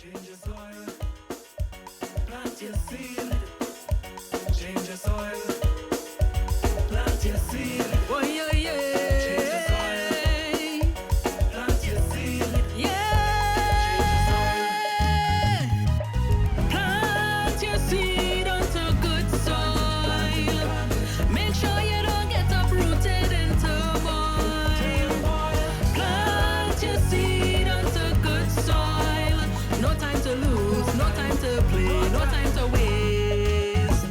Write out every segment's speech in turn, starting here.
Change your soil, plant your seed. Change your soil, plant your seed. Oh yeah, yeah. Change your soil, plant your seed. Yeah. Plant your seed onto good soil. Make sure you don't get uprooted in turmoil. Plant your seed onto good soil. No time to lose, no time to play, no time to waste.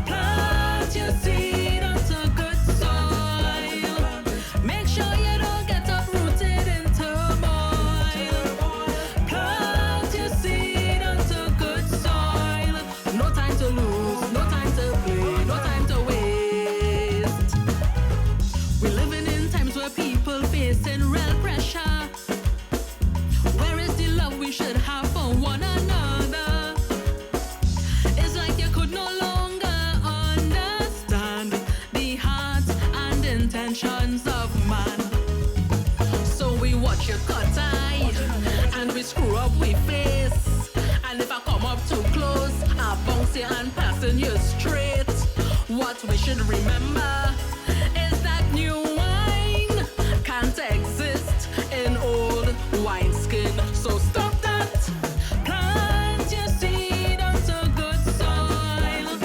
Plant your seed onto good soil. Make sure you don't get uprooted in turmoil. Plant your seed onto good soil. No time to lose, no time to play, no time to waste. We're living in times where people facing real pressure. Where is the love we should have for one another? It's like you could no longer understand the heart and intentions of man. So we watch your cut eye and we screw up we face. And if I come up too close, I bounce you and passing you straight. What we should remember is that new wine can't exist in old wineskin. So stop that. Plant your seed onto good soil.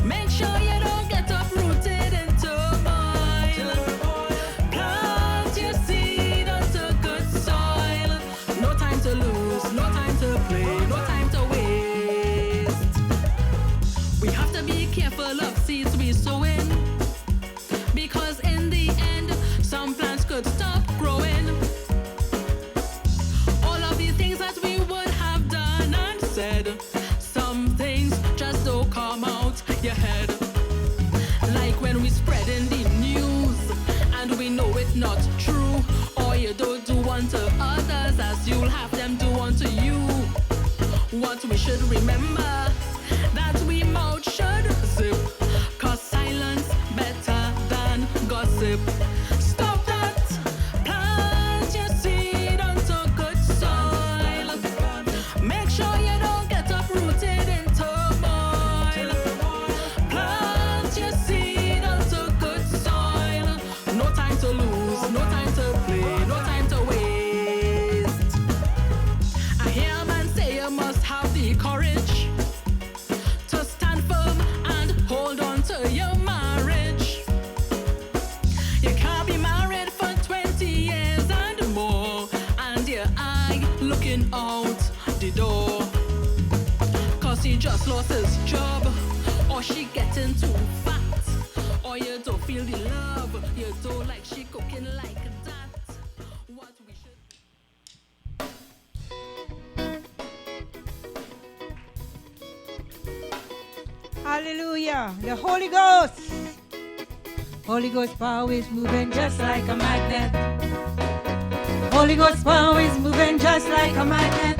Make sure you don't get uprooted in turmoil. Plant your seed onto good soil. No time to lose, no time to play, no time to waste. We have to be careful of seeds we sow in, because in the end, some plants could stop growing. All of the things that we would have done and said, some things just don't come out your head. Like when we spread in the news and we know it's not true, or you don't do unto others as you'll have them do unto you. What we should remember, that we mouth should zip, cause silence better than gossip. Stop that. Plant your seed onto good soil. Make sure you don't get uprooted in turmoil. Plant your seed onto good soil. No time to lose, no time to play, no time to waste. I hear a man say you must have the courage to stand firm and hold on to your marriage. You can't be married for 20 years and more, and your eye looking out the door. Cause he just lost his job, or she getting too fat, or you don't feel the love, you don't like she cooking like that. What we should... Hallelujah. The Holy Ghost. Holy Ghost power is moving just like a magnet. Holy Ghost power is moving just like a magnet.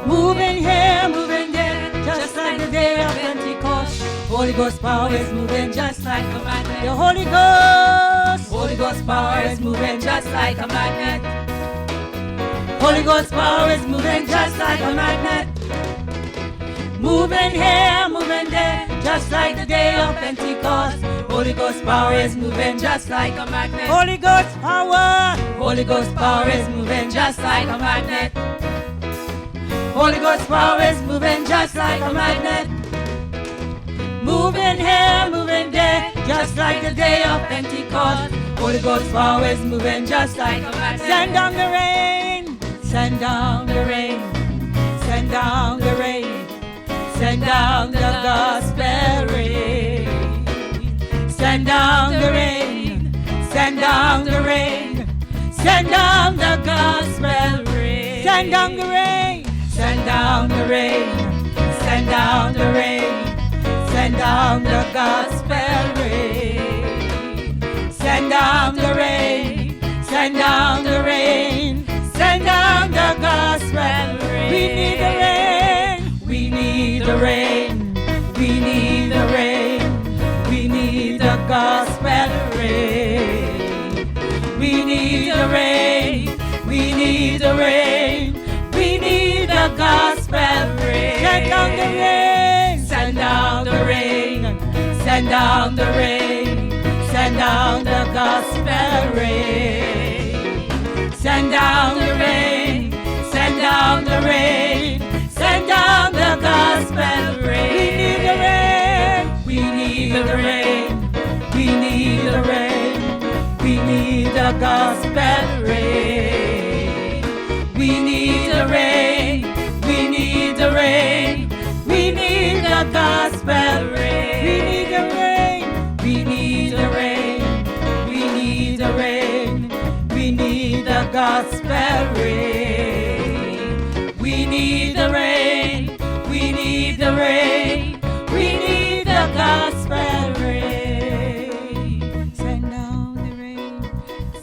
Moving here, moving there, just like the day of Pentecost. Holy Ghost power is moving just like a magnet. The Holy Ghost power is moving just like a magnet. Holy Ghost power is moving just like a magnet. Moving here, moving there, just like the day of Pentecost. Holy Ghost power is moving just like a magnet. Holy Ghost power is moving just like a magnet. Holy Ghost power is moving just like a magnet. Moving here, moving there, just like the day of Pentecost. Holy Ghost power is moving just like a magnet. Send down the rain, send down the rain, send down the rain. Send down the gospel rain. Send down the rain. Send down the rain. Send down the gospel rain. Send down the rain. Send down the rain. Send down the rain. Send down the gospel rain. Send down the rain. Send down the rain. Send down the gospel rain. We need the rain. We need the rain. We need the rain. We need the gospel rain. We need the rain. We need the rain. We gospel rain. Send down the rain. Send down the rain. Send down the rain. Send down the gospel rain. Send down the rain. Send down the rain. Send down the gospel rain. We need the rain. We need the rain. We need the rain. We need the gospel rain. We need the rain. We need the rain. We need the gospel rain. We need the rain. We need the rain. We need the rain. We need the gospel rain. We need the rain. We need the rain. We need the gospel rain. Send down the rain.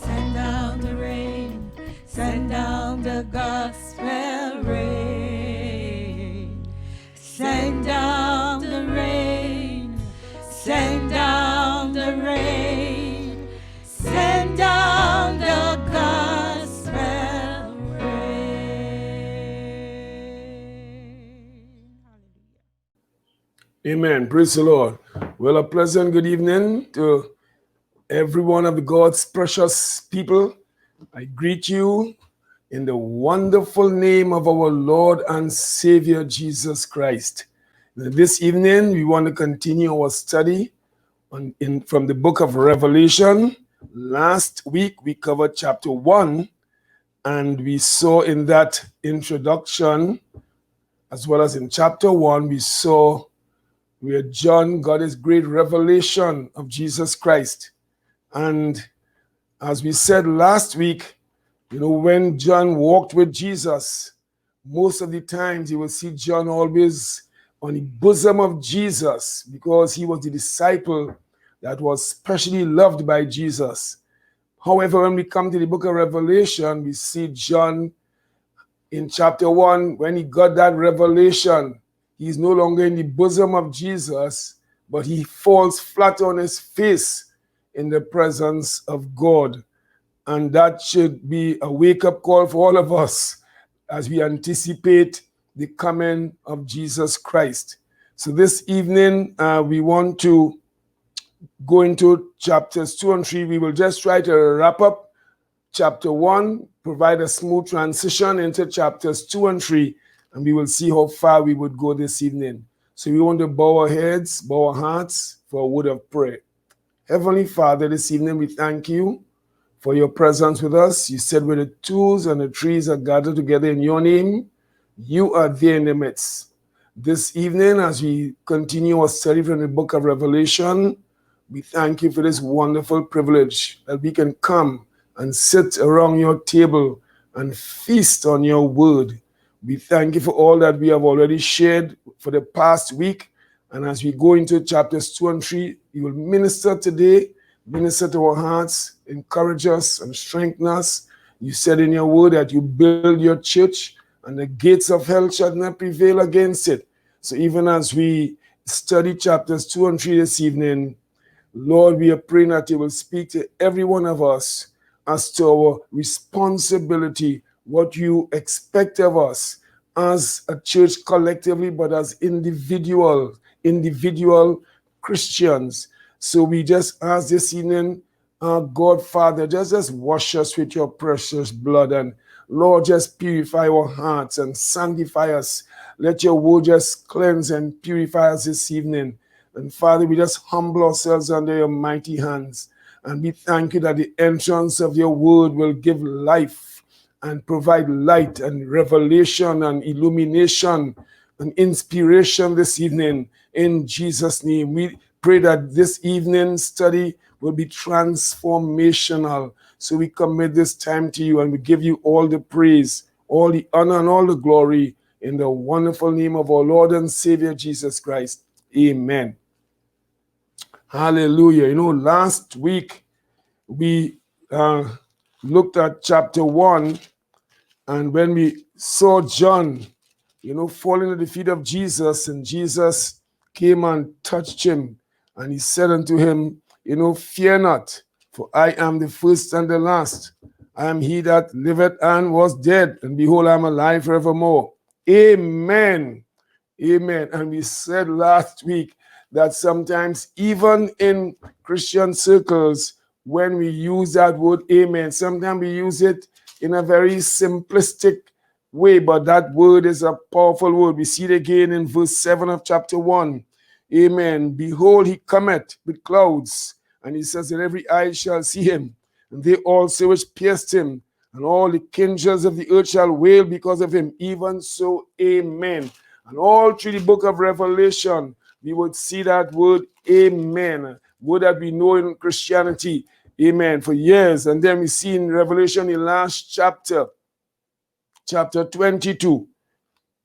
Send down the rain. Send down the gospel rain. Send down the rain. Send down the rain. Send down the gospel rain. Amen. Praise the Lord. Well, a pleasant good evening to every one of God's precious people. I greet you in the wonderful name of our Lord and Savior Jesus Christ. This evening, we want to continue our study from the book of Revelation. Last week, we covered chapter 1, and we saw in that introduction, as well as in chapter 1, we saw where John got his great revelation of Jesus Christ. And as we said last week, when John walked with Jesus, most of the times you will see John always on the bosom of Jesus because he was the disciple that was specially loved by Jesus. However, when we come to the book of Revelation, we see John in chapter 1, when he got that revelation, he's no longer in the bosom of Jesus, but he falls flat on his face in the presence of God. And that should be a wake-up call for all of us as we anticipate the coming of Jesus Christ. So this evening, we want to go into chapters 2 and 3. We will just try to wrap up chapter 1, provide a smooth transition into chapters 2 and 3, and we will see how far we would go this evening. So we want to bow our heads, bow our hearts for a word of prayer. Heavenly Father, this evening we thank you for your presence with us. You said where the twos and the trees are gathered together in your name, you are there in the midst. This evening, as we continue our study from the book of Revelation, we thank you for this wonderful privilege that we can come and sit around your table and feast on your word. We thank you for all that we have already shared for the past week. And as we go into chapters 2 and 3, you will minister today, minister to our hearts, encourage us and strengthen us. You said in your word that you build your church and the gates of hell shall not prevail against it. So even as we study chapters 2 and 3 this evening, Lord, we are praying that you will speak to every one of us as to our responsibility, what you expect of us as a church collectively, but as individual Christians. So we just ask this evening, God, Father, just wash us with your precious blood, and Lord, just purify our hearts and sanctify us. Let your word just cleanse and purify us this evening. And Father, we just humble ourselves under your mighty hands. And we thank you that the entrance of your word will give life and provide light and revelation and illumination and inspiration this evening. In Jesus' name, we pray that this evening's study will be transformational. So we commit this time to you and we give you all the praise, all the honor and all the glory in the wonderful name of our Lord and Savior Jesus Christ. Amen. Hallelujah. Last week we looked at chapter 1, and when we saw John, falling at the feet of Jesus, and Jesus came and touched him, and he said unto him, fear not, for I am the first and the last. I am he that liveth and was dead, and behold, I am alive forevermore. Amen. Amen. And we said last week that sometimes even in Christian circles, when we use that word amen, sometimes we use it in a very simplistic way, but that word is a powerful word. We see it again in verse 7 of chapter 1. Amen. Behold, he cometh with clouds, and he says that every eye shall see him, and they also which pierced him, and all the kindreds of the earth shall wail because of him. Even so, amen. And all through the book of Revelation, we would see that word amen, word that we know in Christianity, amen, for years. And then we see in Revelation, the last chapter, chapter 22,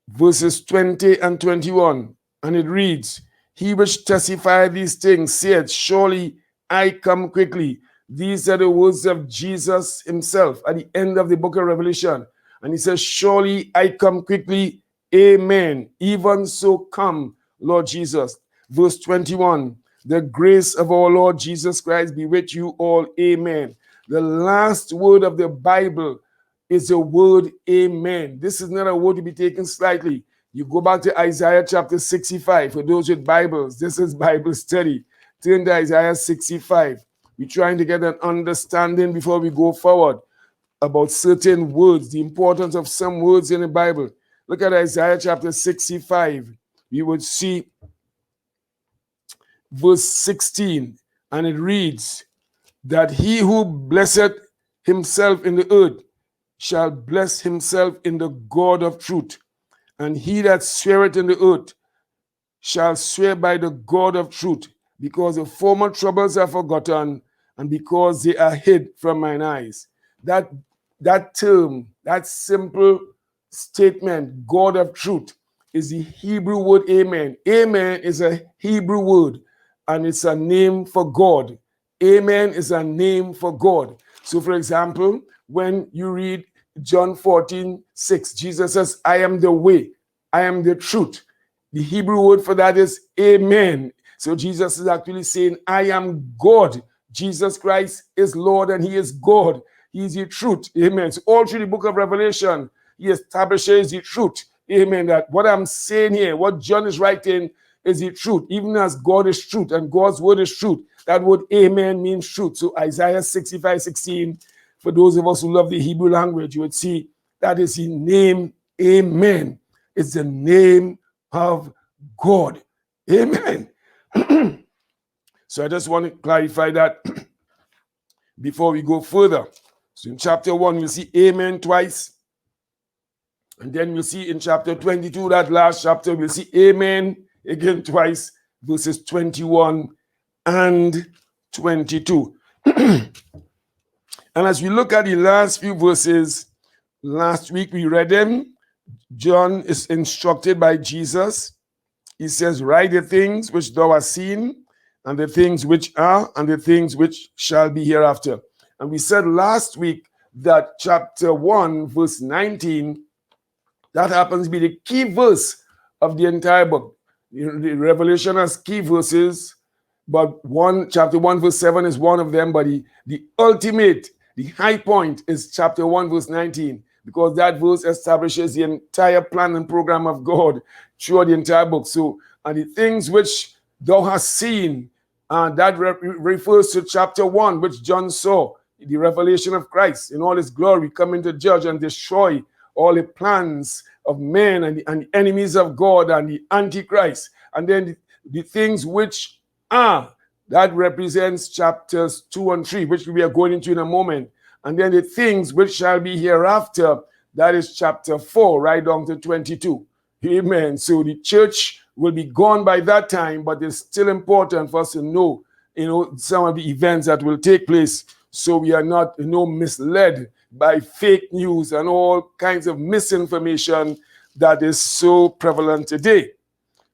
verses 20 and 21, and it reads, he which testified these things said, surely I come quickly. These are the words of Jesus himself at the end of the book of Revelation. And he says, surely I come quickly. Amen. Even so come, Lord Jesus. Verse 21, the grace of our Lord Jesus Christ be with you all. Amen. The last word of the Bible is the word amen. This is not a word to be taken slightly. You go back to Isaiah chapter 65. For those with Bibles, this is Bible study. Turn to Isaiah 65. We're trying to get an understanding before we go forward about certain words, the importance of some words in the Bible. Look at Isaiah chapter 65. You would see verse 16, and it reads that he who blesseth himself in the earth shall bless himself in the God of truth. And he that sweareth in the earth shall swear by the God of truth, because the former troubles are forgotten, and because they are hid from mine eyes. That term, that simple statement, God of truth, is the Hebrew word amen. Amen is a Hebrew word, and it's a name for God. Amen is a name for God. So, for example, when you read John 14:6, Jesus says, I am the way, I am the truth. The Hebrew word for that is amen. So Jesus is actually saying, I am God. Jesus Christ is Lord and he is God. He is the truth. Amen. So all through the book of Revelation, he establishes the truth. Amen. That what I'm saying here, what John is writing is the truth. Even as God is truth and God's word is truth. That word amen means truth. So Isaiah 65:16, for those of us who love the Hebrew language, you would see that is the name amen. It's the name of God. Amen. So I just want to clarify that before we go further. So in chapter 1, we'll see amen twice. And then we'll see in chapter 22, that last chapter, we'll see amen again twice, verses 21 and 22. And as we look at the last few verses, last week we read them. John is instructed by Jesus. He says, write the things which thou hast seen, and the things which are, and the things which shall be hereafter. And we said last week that chapter 1, verse 19, that happens to be the key verse of the entire book. The Revelation has key verses, but chapter 1, verse 7 is one of them, but the ultimate, the high point is chapter 1, verse 19, because that verse establishes the entire plan and program of God throughout the entire book. So, and the things which thou hast seen, that refers to chapter 1, which John saw, the revelation of Christ in all his glory, coming to judge and destroy all the plans of men and the enemies of God and the Antichrist. And then the things which are, that represents chapters 2 and 3, which we are going into in a moment. And then the things which shall be hereafter, that is chapter 4, right down to 22. Amen. So the church will be gone by that time, but it's still important for us to know, some of the events that will take place, so we are not, misled by fake news and all kinds of misinformation that is so prevalent today.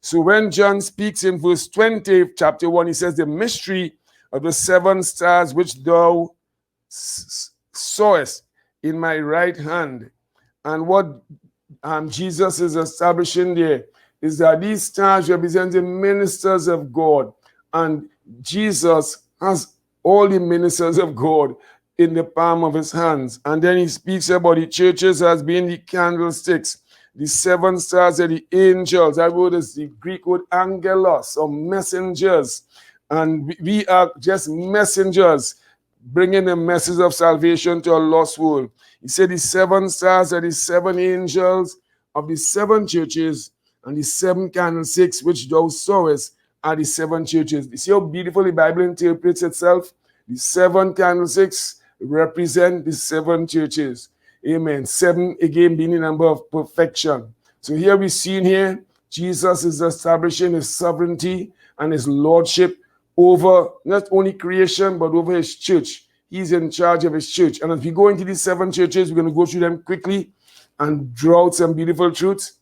So when John speaks in verse 20, chapter 1, he says, the mystery of the 7 stars which thou sawest in my right hand. And what Jesus is establishing there is that these stars represent the ministers of God, and Jesus has all the ministers of God in the palm of his hands. And then he speaks about the churches as being the candlesticks. The 7 stars are the angels. That word is the Greek word angelos, or messengers. And we are just messengers bringing the message of salvation to a lost world. He said the 7 stars are the 7 angels of the 7 churches, and the 7 candlesticks which thou sawest are the 7 churches. You see how beautiful the Bible interprets itself? The 7 candlesticks represent the 7 churches. Amen. 7 again being the number of perfection. So here we see in here, Jesus is establishing his sovereignty and his lordship over not only creation, but over his church. He's in charge of his church. And as we go into these 7 churches, we're going to go through them quickly and draw out some beautiful truths.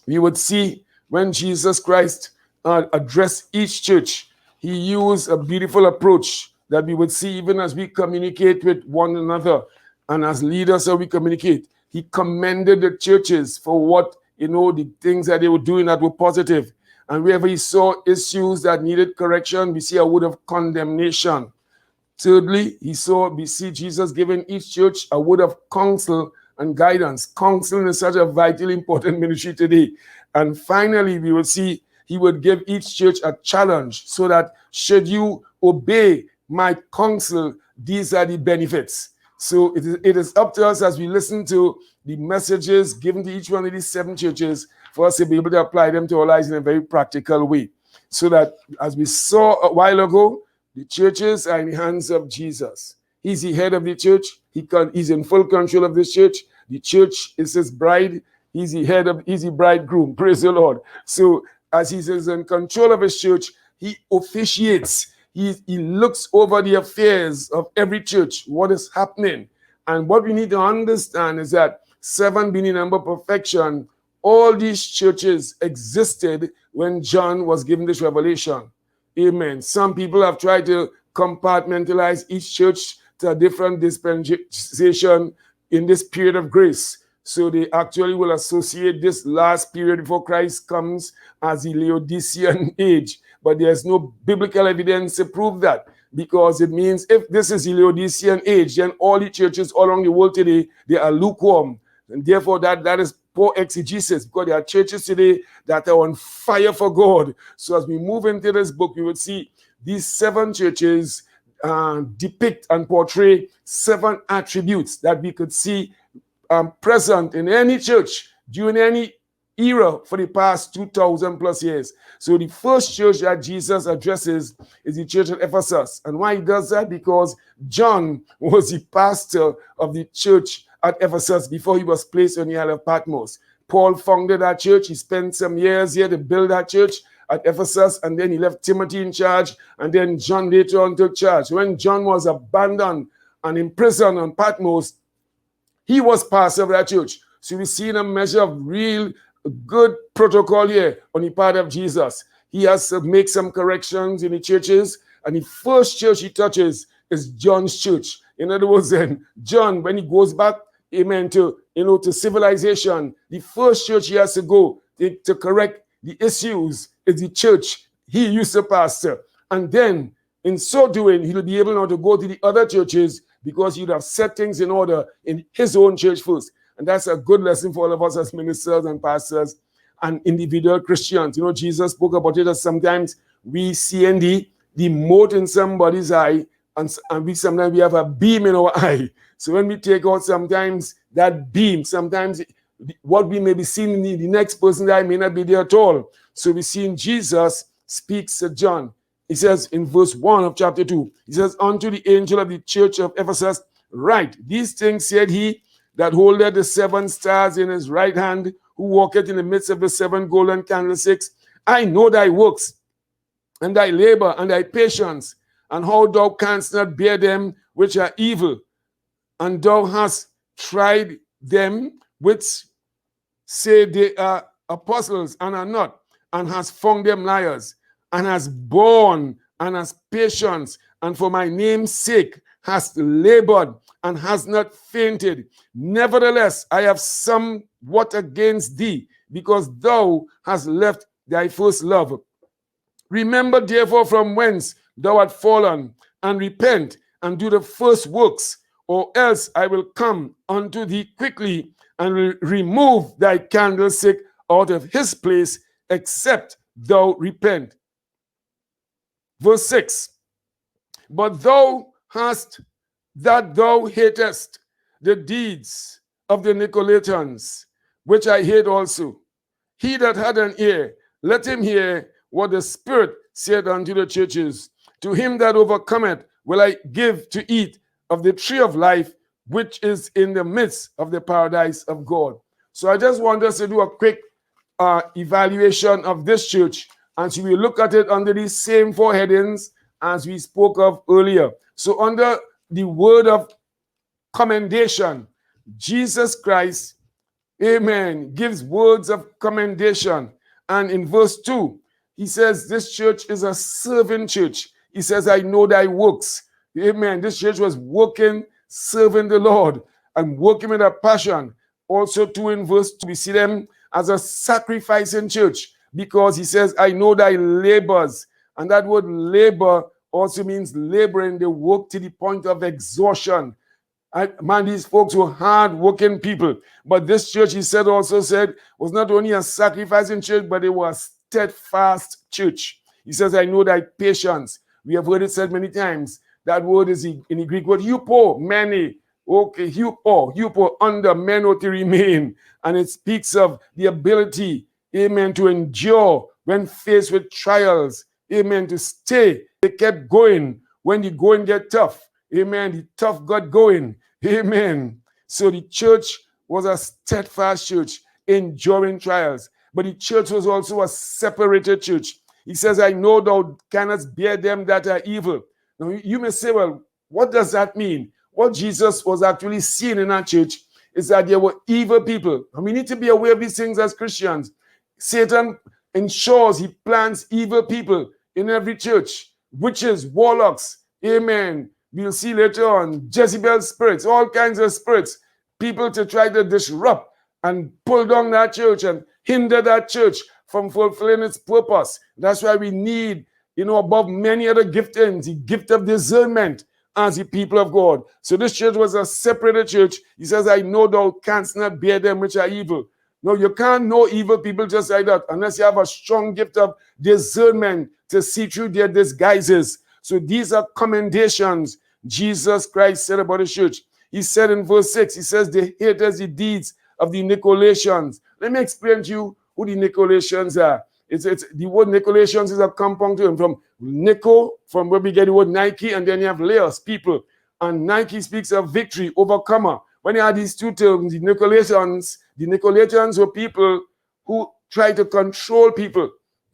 We would see when Jesus Christ addressed each church, he used a beautiful approach that we would see even as we communicate with one another and as leaders how we communicate. He commended the churches for what, the things that they were doing that were positive. And wherever he saw issues that needed correction, we see a word of condemnation. Thirdly, we see Jesus giving each church a word of counsel and guidance. Counseling is such a vitally important ministry today. And finally, we will see he would give each church a challenge so that should you obey my counsel, these are the benefits. So it is up to us as we listen to the messages given to each one of these 7 churches for us to be able to apply them to our lives in a very practical way. So that, as we saw a while ago, the churches are in the hands of Jesus. He's the head of the church. He's in full control of this church. The church is his bride. He's the bridegroom. Praise the Lord. So as he is in control of his church, he officiates. He looks over the affairs of every church, what is happening. And what we need to understand is that 7 being the number of perfection, all these churches existed when John was given this revelation. Amen. Some people have tried to compartmentalize each church to a different dispensation in this period of grace. So they actually will associate this last period before Christ comes as the Laodicean age. But there's no biblical evidence to prove that, because it means if this is the Laodicean age, then all the churches all around the world today, they are lukewarm. And therefore that is poor exegesis, because there are churches today that are on fire for God. So as we move into this book, we would see these 7 churches depict and portray 7 attributes that we could see present in any church during any era for the past 2,000 plus years. So the first church that Jesus addresses is the church at Ephesus. And why he does that? Because John was the pastor of the church at Ephesus before he was placed on the Isle of Patmos. Paul founded that church. He spent some years here to build that church at Ephesus, and then he left Timothy in charge, and then John later on took charge. When John was abandoned and imprisoned on Patmos, he was pastor of that church. So we've seen a measure of real good protocol here on the part of Jesus. He has to make some corrections in the churches, and the first church he touches is John's church. In other words, then John, when he goes back, amen, to civilization, the first church he has to go to correct the issues is the church he used to pastor. And then, in so doing, he'll be able now to go to the other churches because he'd have set things in order in his own church first. And that's a good lesson for all of us as ministers and pastors and individual Christians. Jesus spoke about it as sometimes we see in the mote in somebody's eye, and sometimes we have a beam in our eye. So when we take out sometimes that beam, sometimes what we may be seeing in the next person's eye may not be there at all. So we see in Jesus speaks to John. He says in verse 1 of chapter 2, he says, "Unto the angel of the church of Ephesus write, these things said he that holdeth the 7 stars in his right hand, who walketh in the midst of the 7 golden candlesticks. I know thy works, and thy labor, and thy patience, and how thou canst not bear them which are evil. And thou hast tried them which say they are apostles and are not, and hast found them liars, and hast borne, and hast patience, and for my name's sake hast labored, and hast not fainted. Nevertheless, I have somewhat against thee, because thou hast left thy first love. Remember therefore from whence thou art fallen, and repent, and do the first works, or else I will come unto thee quickly, and will remove thy candlestick out of his place, except thou repent. Verse 6. But thou hast that thou hatest the deeds of the Nicolaitans, which I hate also. He that had an ear, let him hear what the Spirit saith unto the churches. To him that overcometh will I give to eat of the tree of life, which is in the midst of the paradise of God. So I just want us to do a quick evaluation of this church, and so we look at it under these same 4 headings as we spoke of earlier. So under the word of commendation, Jesus Christ, amen, gives words of commendation. And in verse 2, he says, this church is a serving church. He says, I know thy works. Amen. This church was working, serving the Lord, and working with a passion. Also, too, in verse 2, we see them as a sacrificing church, because he says, I know thy labors. And that word labor also means laboring. They work to the point of exhaustion. Man, these folks were hard-working people. But this church, he said, also said, was not only a sacrificing church, but it was a steadfast church. He says, I know thy patience. We have heard it said many times. That word is in the Greek word, hupo, many. Okay, hupo, under, meno, to remain. And it speaks of the ability, amen, to endure when faced with trials. Amen, to stay. They kept going when the going get tough. Amen, the tough got going. Amen. So the church was a steadfast church, enduring trials. But the church was also a separated church. He says, I know thou cannot bear them that are evil. Now you may say, well, what does that mean? What Jesus was actually seeing in our church is that there were evil people. And we need to be aware of these things as Christians. Satan ensures he plants evil people in every church. Witches, warlocks, amen. We'll see later on Jezebel spirits, all kinds of spirits, people to try to disrupt and pull down that church and hinder that church from fulfilling its purpose. That's why we need, above many other giftings, the gift of discernment as the people of God. So this church was a separated church. He says, I know thou canst not bear them which are evil. No, you can't know evil people just like that unless you have a strong gift of discernment to see through their disguises. So these are commendations Jesus Christ said about the church. He said in verse 6, he says, they haters the deeds of the Nicolaitans. Let me explain to you who the Nicolaitans are. It's the word Nicolaitans is a compound term from Nico, from where we get the word Nike, and then you have Laos, people. And Nike speaks of victory, overcomer. When you add these two terms, the Nicolaitans were people who try to control people.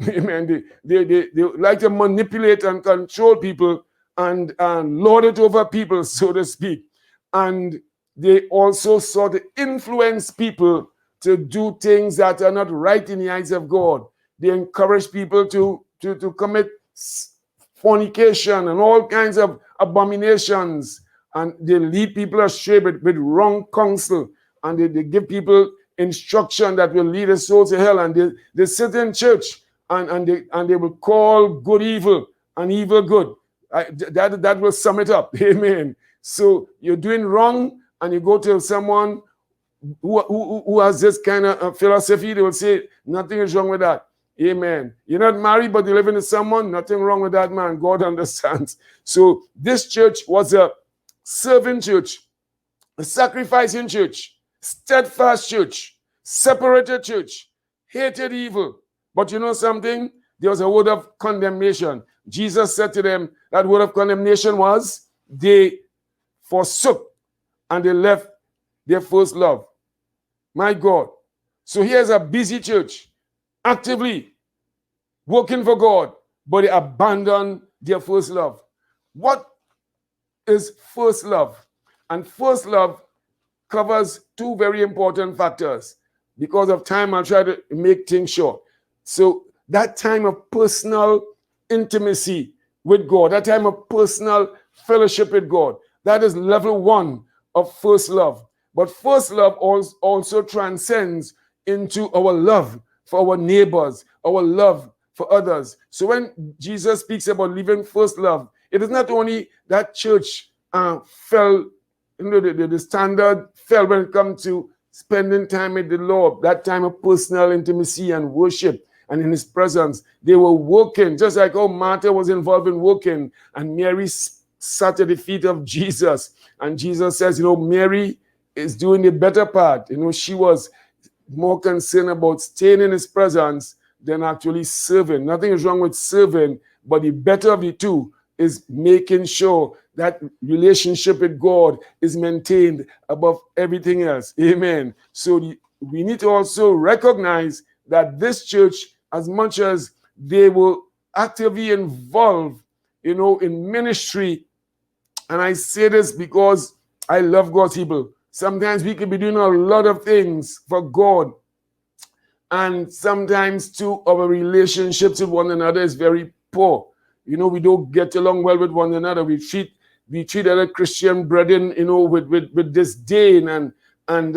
Amen. They like to manipulate and control people and lord it over people, so to speak. And they also sought to influence people to do things that are not right in the eyes of God. They encourage people to commit fornication and all kinds of abominations. And they lead people astray with wrong counsel. And they give people instruction that will lead a soul to hell. And they sit in church and they will call good evil and evil good. That will sum it up. Amen. So you're doing wrong and you go to someone who has this kind of philosophy, they will say, nothing is wrong with that. Amen. You're not married, but you live with someone, nothing wrong with that, man. God understands. So this church was a serving church, a sacrificing church, steadfast church, separated church, hated evil. But you know something? There was a word of condemnation. Jesus said to them, that word of condemnation was, they forsook and they left their first love. My God. So here's a busy church, actively working for God, but they abandon their first love. What is first love? And first love covers two very important factors. Because of time, I'll try to make things short. So that time of personal intimacy with God, that time of personal fellowship with God, that is level 1 of first love. But first love also transcends into our love for our neighbors, our love for others. So when Jesus speaks about living first love, it is not only that church fell, the standard fell when it comes to spending time with the Lord, that time of personal intimacy and worship and in his presence. They were working, just like how Martha was involved in working, and Mary sat at the feet of Jesus. And Jesus says, Mary is doing the better part. She was more concerned about staying in his presence than actually serving. Nothing is wrong with serving, but the better of the two is making sure that relationship with God is maintained above everything else. Amen. So we need to also recognize that this church, as much as they were actively involved, in ministry, and I say this because I love God's people. Sometimes we can be doing a lot of things for God, and sometimes too our relationships with one another is very poor. We don't get along well with one another. We treat other Christian brethren, with disdain, and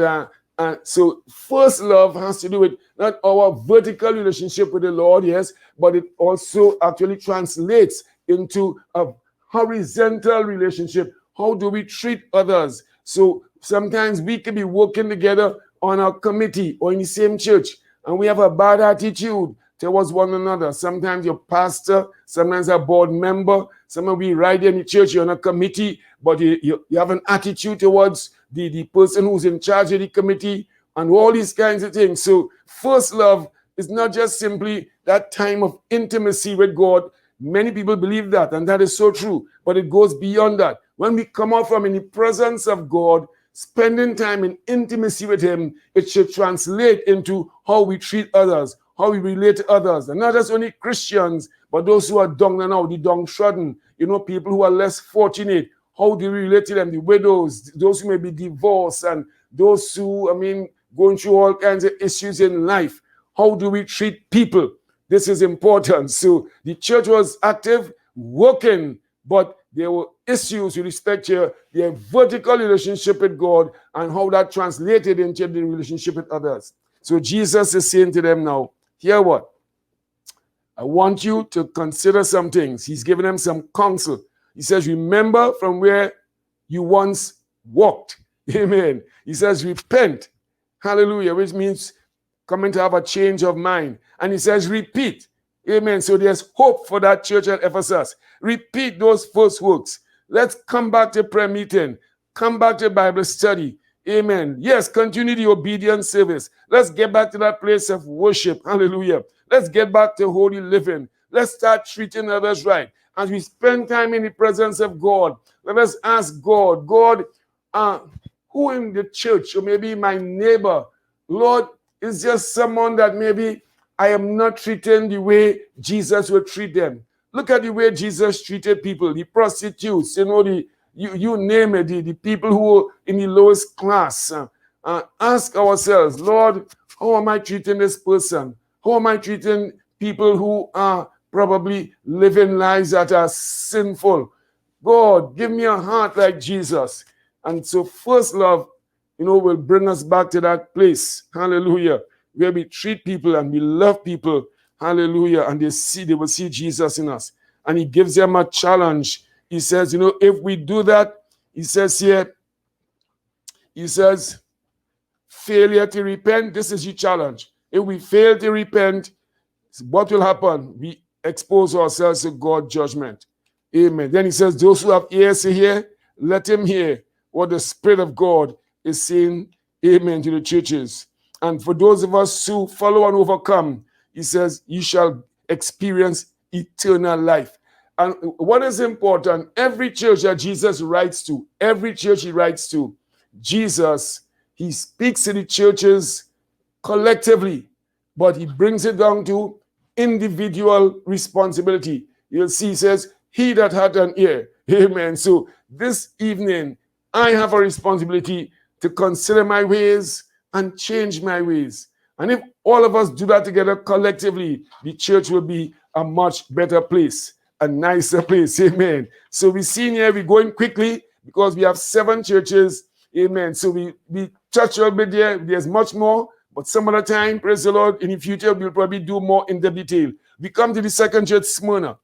so first love has to do with not our vertical relationship with the Lord, yes, but it also actually translates into a horizontal relationship. How do we treat others? So sometimes we can be working together on a committee or in the same church, and we have a bad attitude towards one another. Sometimes your pastor, sometimes a board member, sometimes we right in the church, you're on a committee, but you have an attitude towards the person who's in charge of the committee, and all these kinds of things. So first love is not just simply that time of intimacy with God. Many people believe that, and that is so true, but it goes beyond that. When we come out from in the presence of God, spending time in intimacy with him, it should translate into how we treat others, how we relate to others, and not just only Christians, but those who are down and out, the downtrodden, people who are less fortunate. How do we relate to them? The widows, those who may be divorced, and those who, going through all kinds of issues in life. How do we treat people? This is important. So the church was active, working, but there were issues with respect to their vertical relationship with God and how that translated into the relationship with others. So Jesus is saying to them now, hear what? I want you to consider some things. He's giving them some counsel. He says, remember from where you once walked. Amen. He says, repent. Hallelujah, which means coming to have a change of mind. And he says, repeat. Amen. So there's hope for that church at Ephesus. Repeat those first works. Let's come back to prayer meeting. Come back to Bible study. Amen. Yes, continue the obedient service. Let's get back to that place of worship. Hallelujah. Let's get back to holy living. Let's start treating others right. As we spend time in the presence of God, let us ask God, who in the church, or maybe my neighbor, Lord, is just someone that maybe I am not treating the way Jesus would treat them. Look at the way Jesus treated people, the prostitutes, you name it, the people who are in the lowest class. Ask ourselves, Lord, how am I treating this person? How am I treating people who are probably living lives that are sinful? God, give me a heart like Jesus. And so first love, will bring us back to that place. Hallelujah. Where we treat people and we love people. Hallelujah. And they will see Jesus in us. And he gives them a challenge. He says, if we do that, he says here, failure to repent, this is your challenge. If we fail to repent, what will happen? We expose ourselves to God's judgment. Amen. Then he says, those who have ears to hear, let him hear what the Spirit of God is saying, amen, to the churches. And for those of us who follow and overcome, he says, you shall experience eternal life. And what is important, every church that Jesus writes to, every church he writes to, Jesus, he speaks to the churches collectively, but he brings it down to individual responsibility. You'll see, he says, he that had an ear. Amen. So this evening, I have a responsibility to consider my ways and change my ways. And if all of us do that together collectively, the church will be a much better place, a nicer place. Amen. So we see here, we're going quickly because we have 7 churches. Amen. So we touch a little bit there. There's much more, but some other time, praise the Lord, in the future, we'll probably do more in the detail. We come to the second church, Smyrna.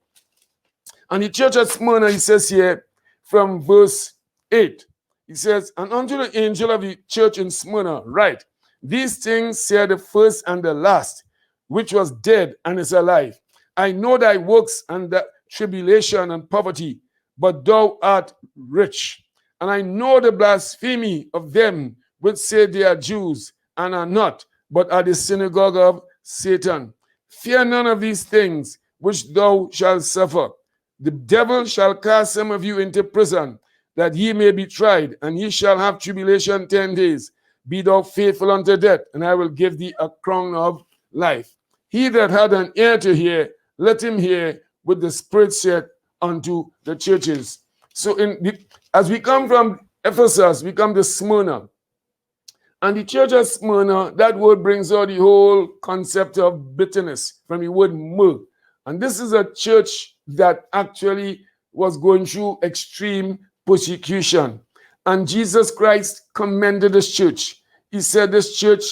And the church at Smyrna, he says here from verse 8, He says, and unto the angel of the church in Smyrna, write, these things say the first and the last, which was dead and is alive. I know thy works and the tribulation and poverty, but thou art rich. And I know the blasphemy of them which say they are Jews and are not, but are the synagogue of Satan. Fear none of these things which thou shalt suffer. The devil shall cast some of you into prison, that ye may be tried, and ye shall have tribulation 10 days. Be thou faithful unto death, and I will give thee a crown of life. He that had an ear to hear, let him hear what the Spirit said unto the churches. So as we come from Ephesus, we come to Smyrna. And the church of Smyrna, that word brings out the whole concept of bitterness from the word myrrh. And this is a church that actually was going through extreme persecution. And Jesus Christ commended this church. He said this church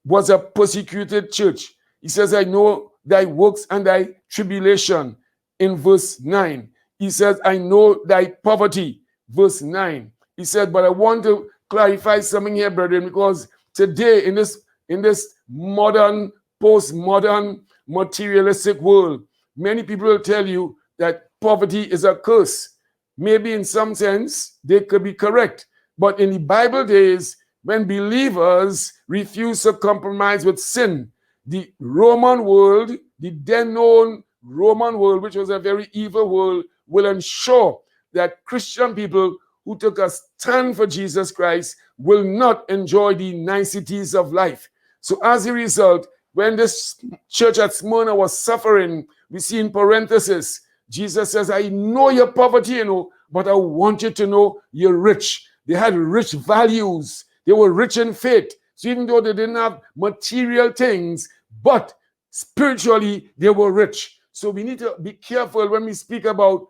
was a persecuted church. He says, I know thy works and thy tribulation in verse 9. He says, I know thy poverty, verse 9. He said, but I want to clarify something here, brethren, because today in this modern, postmodern, materialistic world, many people will tell you that poverty is a curse. Maybe in some sense, they could be correct. But in the Bible days, when believers refuse to compromise with sin, the Roman world, the then known Roman world, which was a very evil world, will ensure that Christian people who took a stand for Jesus Christ will not enjoy the niceties of life. So as a result, when this church at Smyrna was suffering, we see in parenthesis, Jesus says, I know your poverty, but I want you to know you're rich. They had rich values. They were rich in faith. So even though they didn't have material things, but spiritually, they were rich. So we need to be careful when we speak about,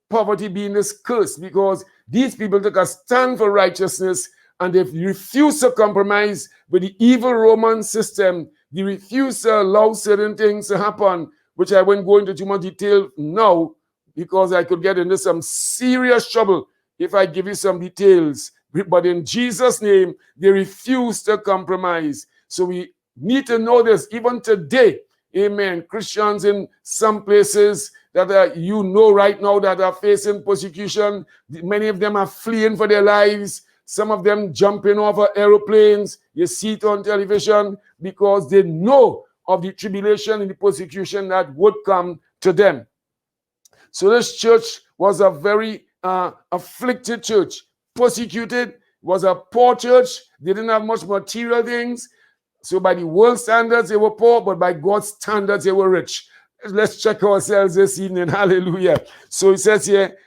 poverty being this curse, because these people took a stand for righteousness and they refused to compromise with the evil Roman system. They refused to allow certain things to happen, which I won't go into too much detail now, because I could get into some serious trouble if I give you some details. But in Jesus' name, they refused to compromise. So we need to know this even today. Amen. Christians in some places that are, right now that are facing persecution, many of them are fleeing for their lives. Some of them jumping off of aeroplanes. You see it on television because they know of the tribulation and the persecution that would come to them. So this church was a very afflicted church, persecuted, was a poor church. They didn't have much material things. So by the world standards, they were poor, but by God's standards, they were rich. Let's check ourselves this evening. Hallelujah. So it says here,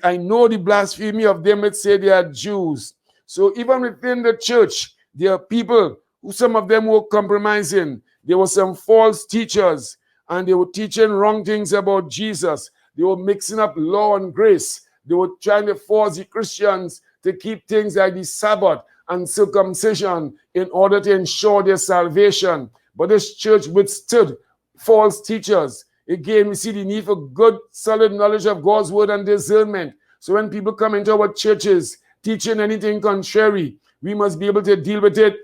I know the blasphemy of them that say they are Jews. So even within the church, there are people who some of them were compromising. There were some false teachers, and they were teaching wrong things about Jesus. They were mixing up law and grace. They were trying to force the Christians to keep things like the Sabbath and circumcision in order to ensure their salvation. But this church withstood false teachers. Again, we see the need for good, solid knowledge of God's word and discernment. So when people come into our churches teaching anything contrary, we must be able to deal with it.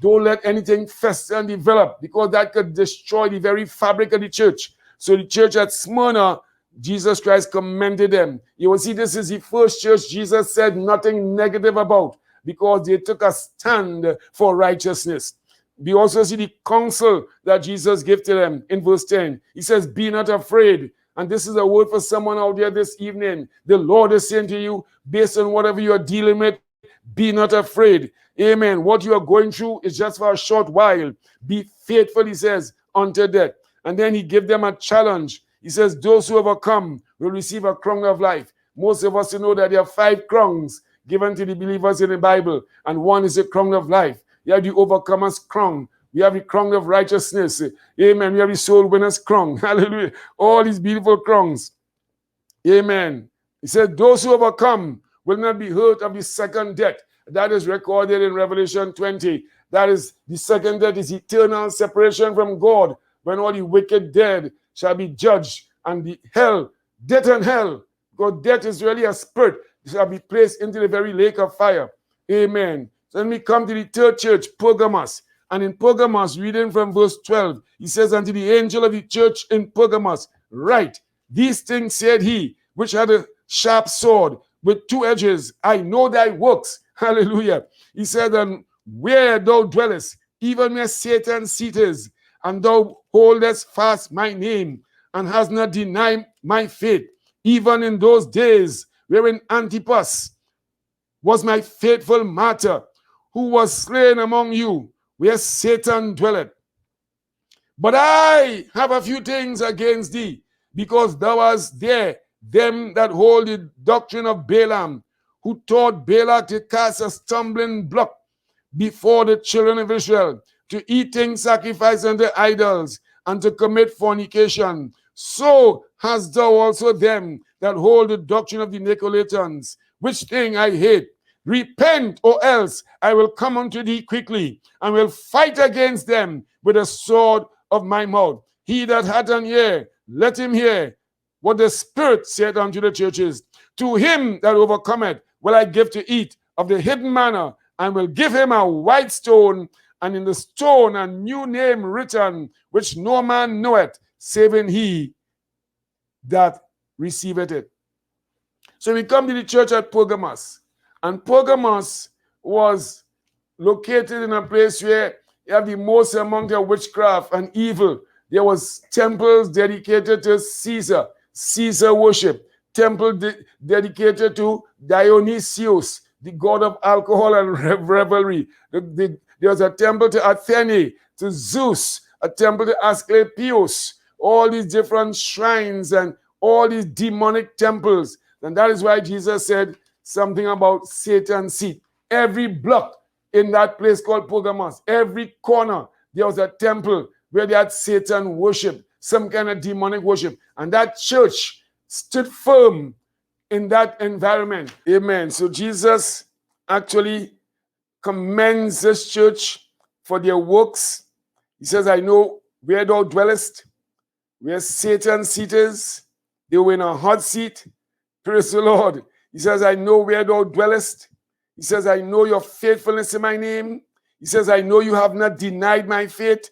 Don't let anything fester and develop, because that could destroy the very fabric of the church. So the church at Smyrna, Jesus Christ commended them. You will see this is the first church Jesus said nothing negative about, because they took a stand for righteousness. We also see the counsel that Jesus gave to them in verse 10. He says, be not afraid. And this is a word for someone out there this evening. The Lord is saying to you, based on whatever you are dealing with, be not afraid. Amen. What you are going through is just for a short while. Be faithful, he says, unto death. And then he gave them a challenge. He says, those who overcome will receive a crown of life. Most of us know that there are 5 crowns given to the believers in the Bible, and one is the crown of life. You have the overcomer's crown. We have the crown of righteousness. Amen. We have the soul winner's crown. Hallelujah. All these beautiful crowns. Amen. He said, those who overcome will not be hurt of the second death. That is recorded in Revelation 20. That is, the second death is eternal separation from God, when all the wicked dead shall be judged, and the hell, death and hell, because death is really a spirit. shall be placed into the very lake of fire. Amen. So then we come to the third church, Pergamos. And in Pergamos, reading from verse 12, he says, unto the angel of the church in Pergamos, write, these things said he, which had a sharp sword with two edges. I know thy works. Hallelujah. He said, and where thou dwellest, even where Satan's seat is, and thou holdest fast my name, and hast not denied my faith, even in those days wherein Antipas was my faithful martyr, who was slain among you, where Satan dwelleth. But I have a few things against thee, because thou hast there them that hold the doctrine of Balaam, who taught Balak to cast a stumbling block before the children of Israel, to eat things sacrificed unto idols, and to commit fornication. So hast thou also them that hold the doctrine of the Nicolaitans, which thing I hate. Repent, or else I will come unto thee quickly, and will fight against them with the sword of my mouth. He that hath an ear, let him hear what the Spirit saith unto the churches. To him that overcometh will I give to eat of the hidden manna, and will give him a white stone, and in the stone a new name written, which no man knoweth, saving he that receiveth it. So we come to the church at Pergamos, and Pergamos was located in a place where you have the most amount of witchcraft and evil. There was temples dedicated to Caesar worship, temple dedicated to Dionysius, the god of alcohol and revelry. There was a temple to Athene, to Zeus, a temple to Asclepius, all these different shrines and all these demonic temples. And that is why Jesus said something about Satan's seat. Every block in that place called Pergamos, every corner, there was a temple where they had Satan worship, some kind of demonic worship. And that church stood firm in that environment. Amen. So Jesus actually commends this church for their works. He says, I know where thou dwellest, where Satan's seat is. They were in a hot seat. Praise the Lord. He says, I know where thou dwellest. He says, I know your faithfulness in my name. He says, I know you have not denied my faith.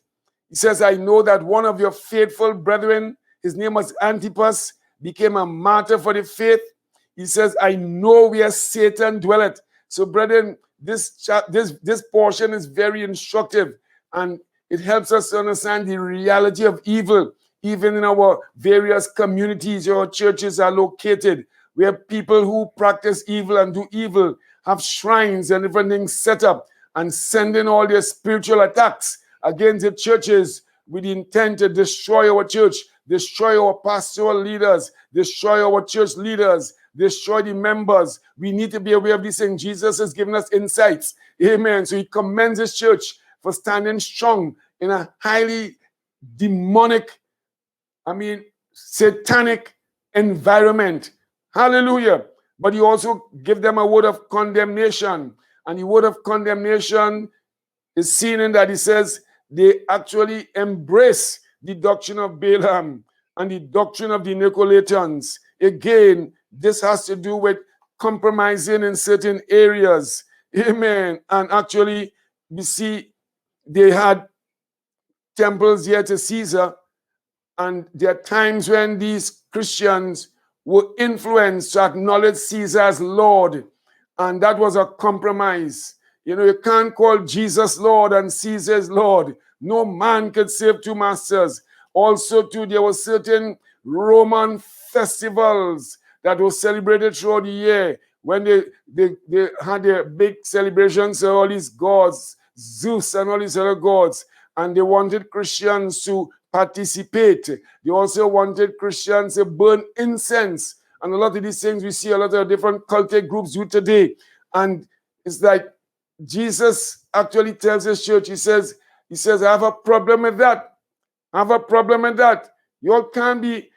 He says, I know that one of your faithful brethren, his name was Antipas, became a martyr for the faith. He says, I know where Satan dwelleth. So, brethren, this portion is very instructive, and it helps us to understand the reality of evil, even in our various communities where our churches are located, where people who practice evil and do evil have shrines and different things set up and sending all their spiritual attacks against the churches with the intent to destroy our church, destroy our pastoral leaders, destroy our church leaders, destroy the members. We need to be aware of these things. Jesus has given us insights. Amen. So he commends his church for standing strong in a highly demonic, satanic environment. Hallelujah. But he also gave them a word of condemnation. And the word of condemnation is seen in that he says they actually embrace the doctrine of Balaam and the doctrine of the Nicolaitans. Again, this has to do with compromising in certain areas. Amen. And actually, we see they had temples here to Caesar, and there are times when these Christians were influenced to acknowledge Caesar as Lord, and that was a compromise. You can't call Jesus Lord and Caesar's Lord. No man could serve two masters. Also, too, there were certain Roman festivals that were celebrated throughout the year when they had their big celebrations of all these gods, Zeus and all these other gods, and they wanted Christians to participate. They also wanted Christians to burn incense. And a lot of these things we see a lot of different cultic groups do today. And it's like Jesus actually tells his church, he says, I have a problem with that. I have a problem with that. You all can't be,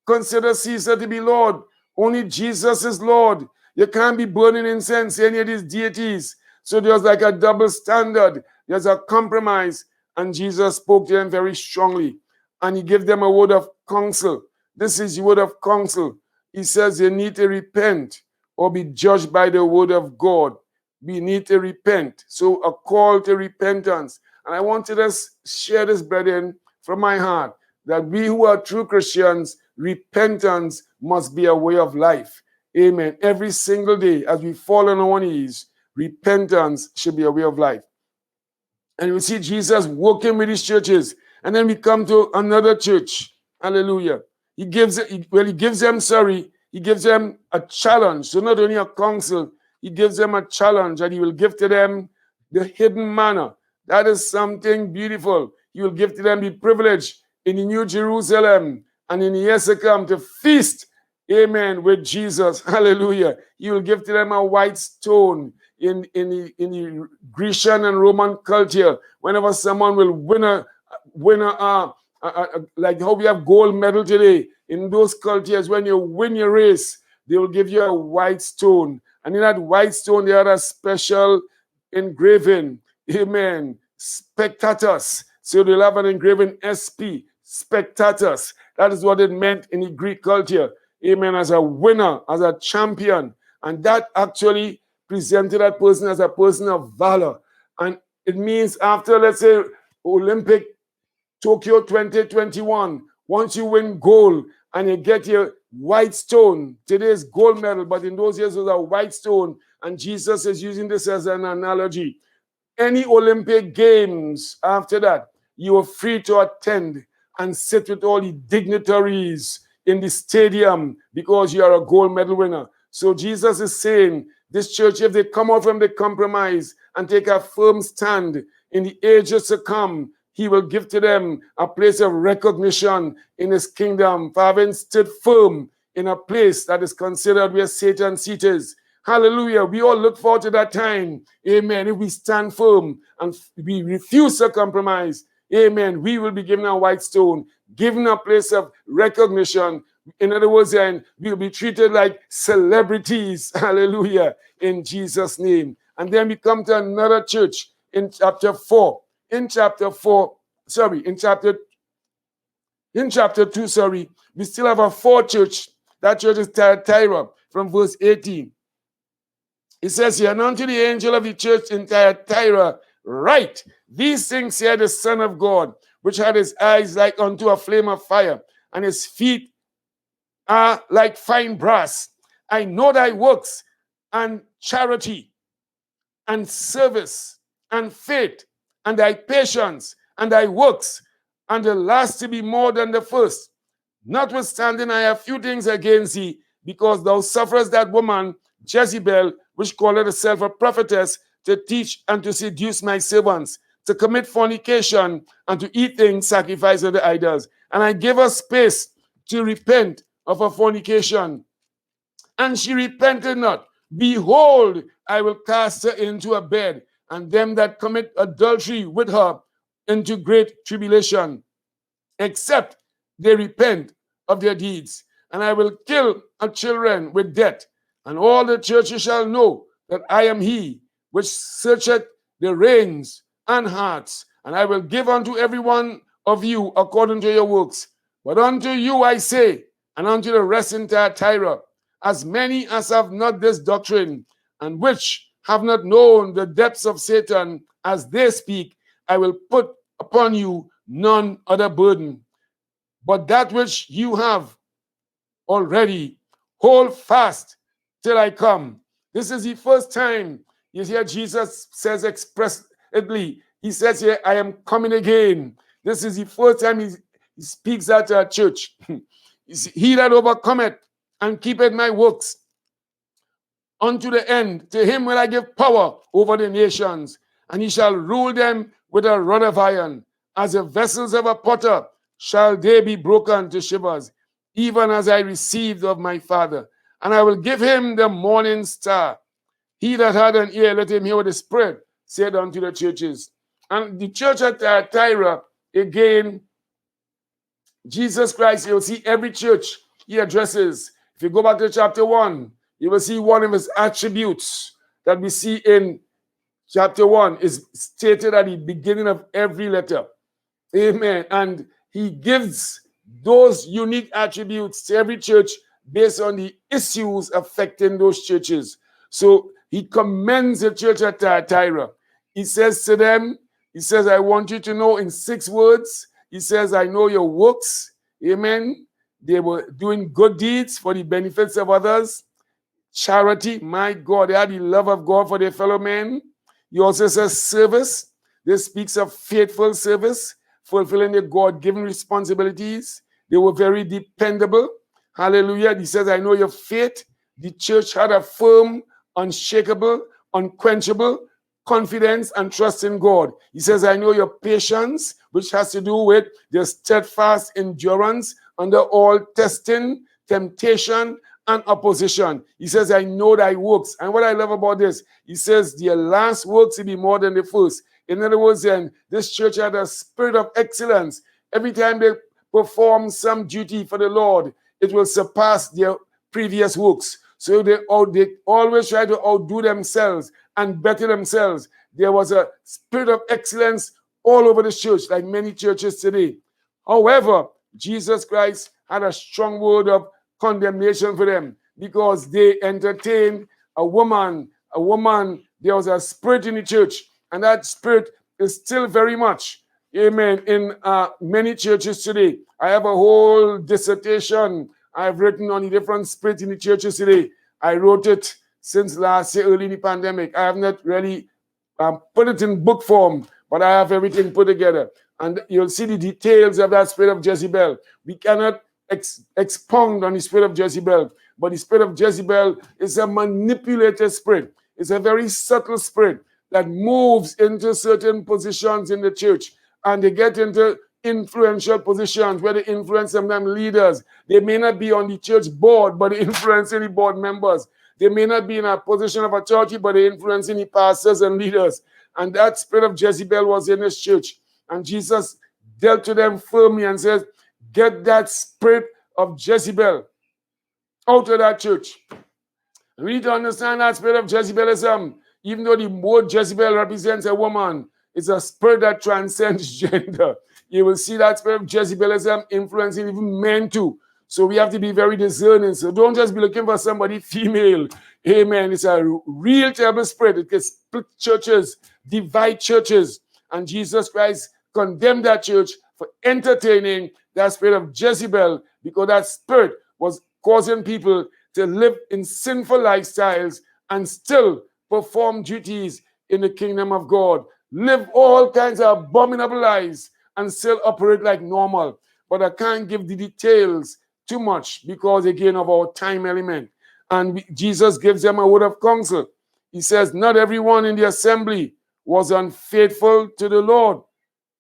consider Caesar to be Lord. Only Jesus is Lord. You can't be burning incense, any of these deities. So there's like a double standard. There's a compromise. And Jesus spoke to them very strongly. And he gave them a word of counsel. This is the word of counsel. He says they need to repent. or be judged by the word of God. We need to repent. So a call to repentance. And I want to just share this, brethren, from my heart, that we who are true Christians, repentance must be a way of life. Amen. Every single day, as we fall on our knees, repentance should be a way of life. And we see Jesus working with his churches. And then we come to another church. Hallelujah. He gives them a challenge. So not only a counsel, he gives them a challenge, and he will give to them the hidden manna. That is something beautiful. He will give to them the privilege in the New Jerusalem and in the years to come to feast, amen, with Jesus. Hallelujah. He will give to them a white stone. In the Grecian and Roman culture, whenever someone will win a like how we have gold medal today, in those cultures, when you win your race, they will give you a white stone. And in that white stone, they had a special engraving. Amen. Spectatus. So they'll have an engraving SP, spectatus. That is what it meant in the Greek culture. Amen. As a winner, as a champion. And that actually presented that person as a person of valor. And it means after, let's say, Olympic Tokyo 2021, once you win gold and you get your white stone, today's gold medal, but in those years it was a white stone, and Jesus is using this as an analogy. Any Olympic Games after that, you are free to attend and sit with all the dignitaries in the stadium because you are a gold medal winner. So Jesus is saying, this church, if they come out from the compromise and take a firm stand in the ages to come, he will give to them a place of recognition in his kingdom for having stood firm in a place that is considered where Satan's seat is. Hallelujah. We all look forward to that time. Amen. If we stand firm and we refuse to compromise, amen, we will be given a white stone, given a place of recognition. In other words, then we'll be treated like celebrities. Hallelujah. In Jesus' name. And then we come to another church in chapter 4. In chapter 2, we still have a fourth church. That church is Thyatira, from verse 18. It says here, and unto the angel of the church in Thyatira, write, these things said the Son of God, which had his eyes like unto a flame of fire, and his feet are like fine brass. I know thy works, and charity, and service, and faith, and thy patience, and thy works, and the last to be more than the first. Notwithstanding, I have few things against thee, because thou sufferest that woman, Jezebel, which calleth herself a prophetess, to teach and to seduce my servants, to commit fornication, and to eat things sacrificed unto idols. And I gave her space to repent of her fornication. And she repented not. Behold, I will cast her into a bed, and them that commit adultery with her into great tribulation, except they repent of their deeds. And I will kill her children with death, and all the churches shall know that I am he which searcheth the reins and hearts, and I will give unto every one of you according to your works. But unto you I say, and unto the rest in Thyatira, as many as have not this doctrine, and which have not known the depths of Satan as they speak, I will put upon you none other burden, but that which you have already. Hold fast till I come. This is the first time you hear Jesus says expressly, he says here, I am coming again. This is the first time he speaks at a church. He that overcometh and keepeth my works unto the end, to him will I give power over the nations, and he shall rule them with a rod of iron. As the vessels of a potter shall they be broken to shivers, even as I received of my Father. And I will give him the morning star. He that had an ear, let him hear what the Spirit said unto the churches. And the church at Thyatira, again, Jesus Christ, you'll see every church he addresses. If you go back to chapter 1, you will see one of his attributes that we see in chapter 1 is stated at the beginning of every letter. Amen. And he gives those unique attributes to every church based on the issues affecting those churches. So he commends the church at Thyatira. He says to them, he says, I want you to know in 6 words, he says, I know your works. Amen. They were doing good deeds for the benefits of others. Charity, my God, they had the love of God for their fellow men. He also says service. This speaks of faithful service, fulfilling their God-given responsibilities. They were very dependable. Hallelujah. He says, I know your faith. The church had a firm, unshakable, unquenchable confidence and trust in God. He says, I know your patience, which has to do with their steadfast endurance under all testing, temptation, and opposition. He says, I know thy works. And what I love about this, he says, their last works will be more than the first. In other words, then, this church had a spirit of excellence. Every time they perform some duty for the Lord, it will surpass their previous works. So they always try to outdo themselves and better themselves. There was a spirit of excellence all over the church, like many churches today. However, Jesus Christ had a strong word of condemnation for them because they entertained a woman. There was a spirit in the church, and that spirit is still very much, amen, in many churches today. I have a whole dissertation I've written on the different spirits in the churches today. I wrote it since last year, early in the pandemic. I have not really put it in book form, but I have everything put together. And you'll see the details of that spirit of Jezebel. We cannot expound on the spirit of Jezebel, but the spirit of Jezebel is a manipulated spirit. It's a very subtle spirit that moves into certain positions in the church, and they get into influential positions where they influence sometimes leaders. They may not be on the church board, but they influence any board members. They may not be in a position of authority, but they influence any pastors and leaders. And that spirit of Jezebel was in this church. And Jesus dealt to them firmly and says, get that spirit of Jezebel out of that church. We need to understand that spirit of Jezebelism. Even though the word Jezebel represents a woman, it's a spirit that transcends gender. You will see that spirit of Jezebelism influencing even men too. So we have to be very discerning. So don't just be looking for somebody female. Amen. It's a real terrible spirit. It can split churches, divide churches. And Jesus Christ condemned that church for entertaining that spirit of Jezebel, because that spirit was causing people to live in sinful lifestyles and still perform duties in the kingdom of God. Live all kinds of abominable lives and still operate like normal. But I can't give the details too much because, again, of our time element. And Jesus gives them a word of counsel. He says, not everyone in the assembly was unfaithful to the Lord.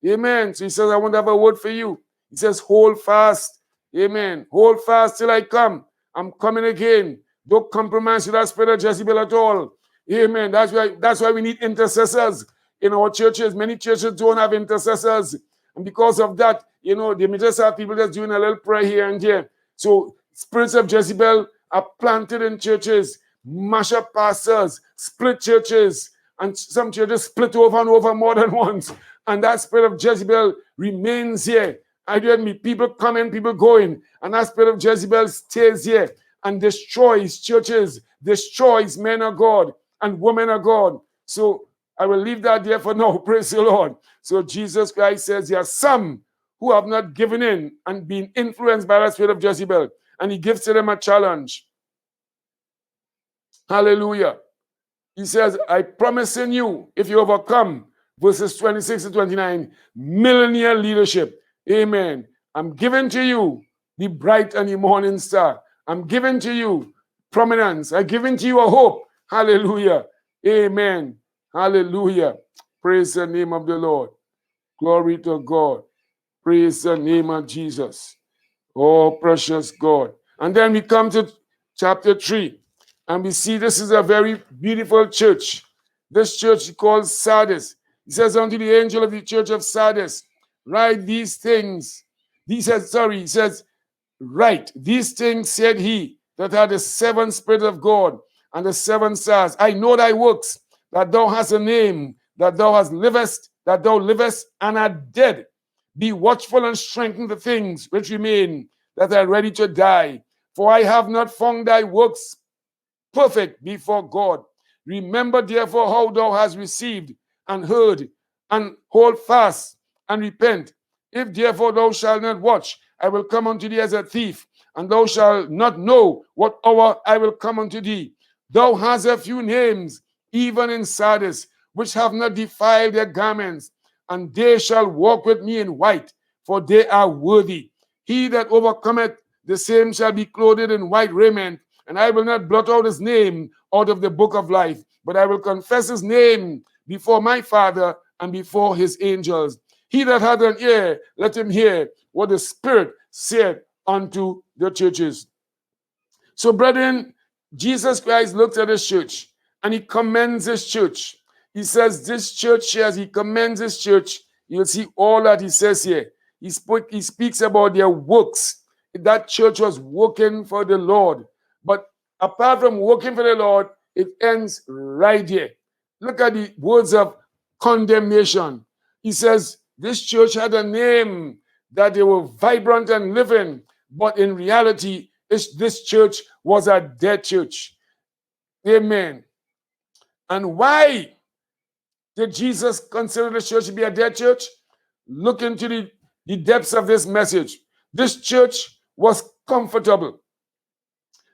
Amen. So he says, I want to have a word for you. He says, hold fast. Amen. Hold fast till I come. I'm coming again. Don't compromise with that spirit of Jezebel at all. Amen. That's why we need intercessors in our churches. Many churches don't have intercessors. And because of that, they may just have people just doing a little prayer here and there. So spirits of Jezebel are planted in churches, mash up pastors, split churches, and some churches split over and over more than once. And that spirit of Jezebel remains here. I do admit, people coming, people going, and that spirit of Jezebel stays here and destroys churches, destroys men of God and women of God. So I will leave that there for now. Praise the Lord. So Jesus Christ says there are some who have not given in and been influenced by the spirit of Jezebel, and he gives to them a challenge. Hallelujah. He says, I promise in you, if you overcome, verses 26 to 29, millennial leadership. Amen. I'm giving to you the bright and the morning star. I'm giving to you prominence. I'm giving to you a hope. Hallelujah. Amen. Hallelujah. Praise the name of the Lord. Glory to God. Praise the name of Jesus. Oh, precious God. And then we come to chapter 3. And we see this is a very beautiful church. This church is called Sardis. He says unto the angel of the church of Sardis, write these things. He says, write these things, said he, that had the 7 spirits of God and the 7 stars. I know thy works, that thou hast a name, that thou livest and art dead. Be watchful and strengthen the things which remain, that are ready to die. For I have not found thy works perfect before God. Remember therefore how thou hast received and heard, and hold fast and repent. If therefore thou shalt not watch, I will come unto thee as a thief, and thou shalt not know what hour I will come unto thee. Thou hast a few names, even in Sardis, which have not defiled their garments, and they shall walk with me in white, for they are worthy. He that overcometh, the same shall be clothed in white raiment, and I will not blot out his name out of the book of life, but I will confess his name before my Father and before his angels. He that hath an ear, let him hear what the Spirit said unto the churches. So, brethren, Jesus Christ looked at his church and he commends his church. He says, this church here, as he commends his church, you'll see all that he says here. He speaks about their works. That church was working for the Lord. But apart from working for the Lord, it ends right here. Look at the words of condemnation. He says, this church had a name that they were vibrant and living, but in reality, this church was a dead church. Amen. And why did Jesus consider the church to be a dead church? Look into the depths of this message. This church was comfortable.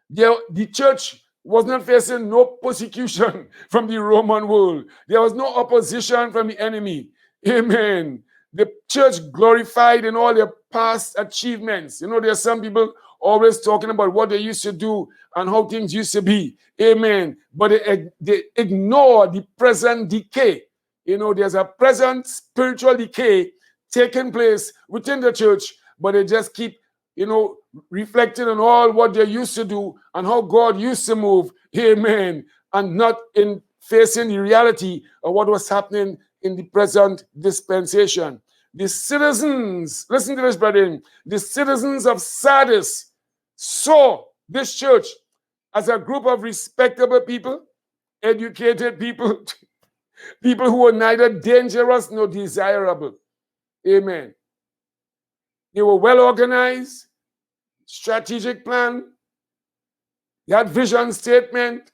The church was not facing no persecution from the Roman world. There was no opposition from the enemy. Amen. The church glorified in all their past achievements. You know, there are some people always talking about what they used to do and how things used to be. Amen. But they ignore the present decay. You know, there's a present spiritual decay taking place within the church, but they just keep, you know, reflecting on all what they used to do and how God used to move. Amen. And not in facing the reality of what was happening in the present dispensation. The citizens, listen to this, brethren, the citizens of Sardis saw this church as a group of respectable people, educated people, people who were neither dangerous nor desirable. Amen. They were well organized, strategic plan, they had vision statement,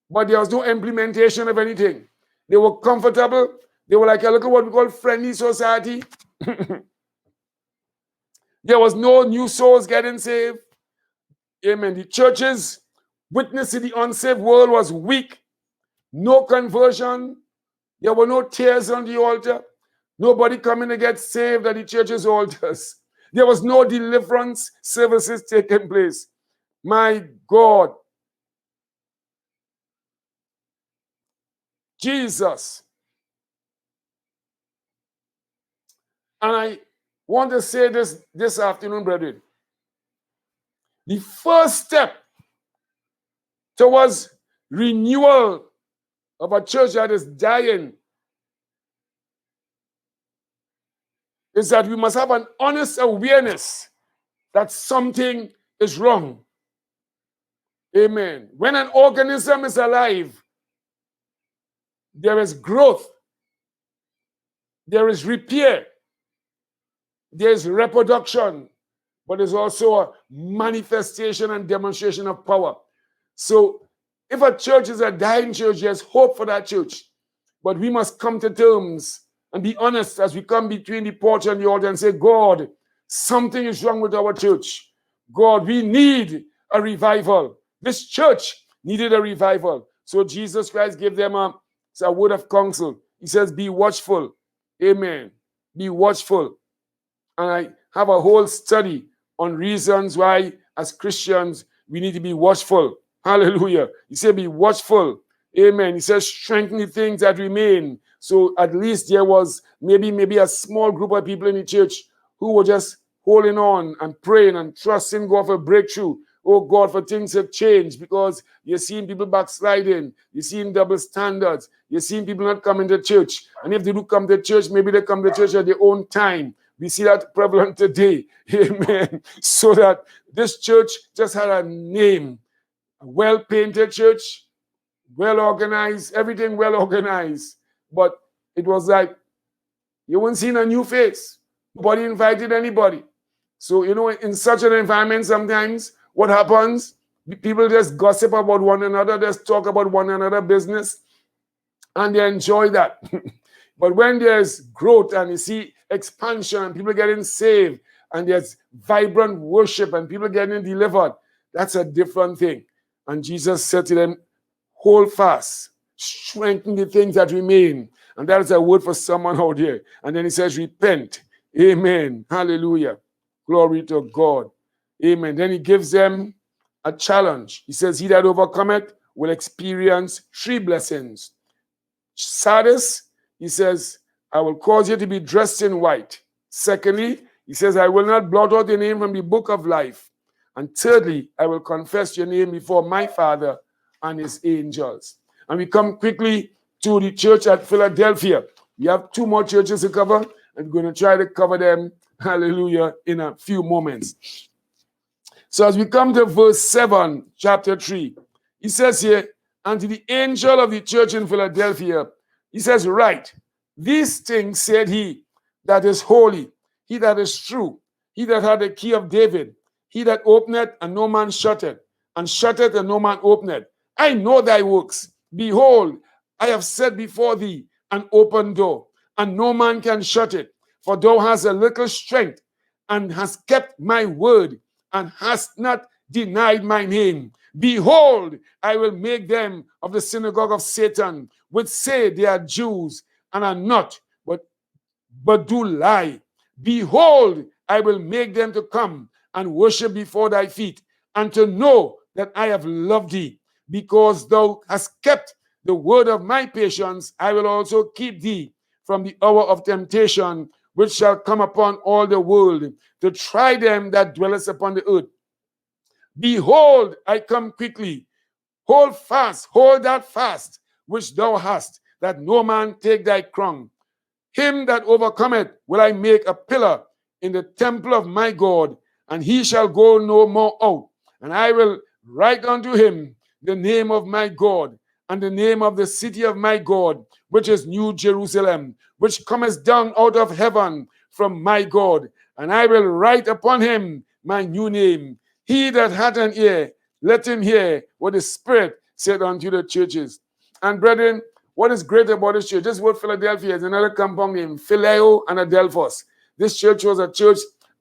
but there was no implementation of anything. They were comfortable. They were like a look at what we call friendly society. There was no new souls getting saved. Amen. The church's witness to the unsaved world was weak. No conversion. There were no tears on the altar. Nobody coming to get saved at the church's altars. There was no deliverance services taking place. My God. Jesus. And I want to say this afternoon, brethren. The first step towards renewal of a church that is dying is that we must have an honest awareness that something is wrong. Amen. When an organism is alive, there is growth, there is repair, there is reproduction, but there's also a manifestation and demonstration of power. So if a church is a dying church, there's hope for that church. But we must come to terms and be honest as we come between the porch and the altar and say, God, something is wrong with our church. God, we need a revival. This church needed a revival. So Jesus Christ gave them a word of counsel. He says, be watchful. Amen. Be watchful. And I have a whole study on reasons why, as Christians, we need to be watchful. Hallelujah. He said, be watchful. Amen. He says, strengthen the things that remain. So at least there was maybe a small group of people in the church who were just holding on and praying and trusting God for breakthrough. Oh God, for things have changed, because you're seeing people backsliding. You're seeing double standards. You're seeing people not coming to church. And if they do come to church, maybe they come to church at their own time. We see that prevalent today. Amen. So that this church just had a name. A well-painted church, well-organized, everything well-organized. But it was like, you weren't seeing a new face. Nobody invited anybody. So, you know, in such an environment, sometimes what happens? People just gossip about one another, just talk about one another business, and they enjoy that. But when there's growth and you see expansion and people getting saved and there's vibrant worship and people getting delivered, that's a different thing. And Jesus said to them, hold fast, strengthen the things that remain. And that is a word for someone out there. And then he says, repent. Amen. Hallelujah. Glory to God. Amen. Then he gives them a challenge. He says, he that overcometh will experience 3 blessings. Sardis, he says, I will cause you to be dressed in white. Secondly, he says, I will not blot out your name from the book of life. And thirdly, I will confess your name before my Father and his angels. And we come quickly to the church at Philadelphia. We have 2 more churches to cover, and we're going to try to cover them, hallelujah, in a few moments. So as we come to verse 7, chapter 3, he says here, and to the angel of the church in Philadelphia, he says, write, these things said he that is holy, he that is true, he that had the key of David, he that openeth and no man shutteth, and shutteth and no man openeth. I know thy works. Behold, I have set before thee an open door, and no man can shut it. For thou hast a little strength, and hast kept my word, and hast not denied my name. Behold, I will make them of the synagogue of Satan, which say they are Jews, and are not, but do lie. Behold, I will make them to come and worship before thy feet, and to know that I have loved thee. Because thou hast kept the word of my patience, I will also keep thee from the hour of temptation, which shall come upon all the world, to try them that dwelleth upon the earth. Behold, I come quickly. Hold fast, hold that fast which thou hast, that no man take thy crown. Him that overcometh will I make a pillar in the temple of my God, and he shall go no more out. And I will write unto him the name of my God, and the name of the city of my God, which is New Jerusalem, which cometh down out of heaven from my God. And I will write upon him my new name. He that hath an ear, let him hear what the Spirit said unto the churches. And brethren, what is great about this church? This word Philadelphia is another compound name, Phileo and Adelphos. This church was a church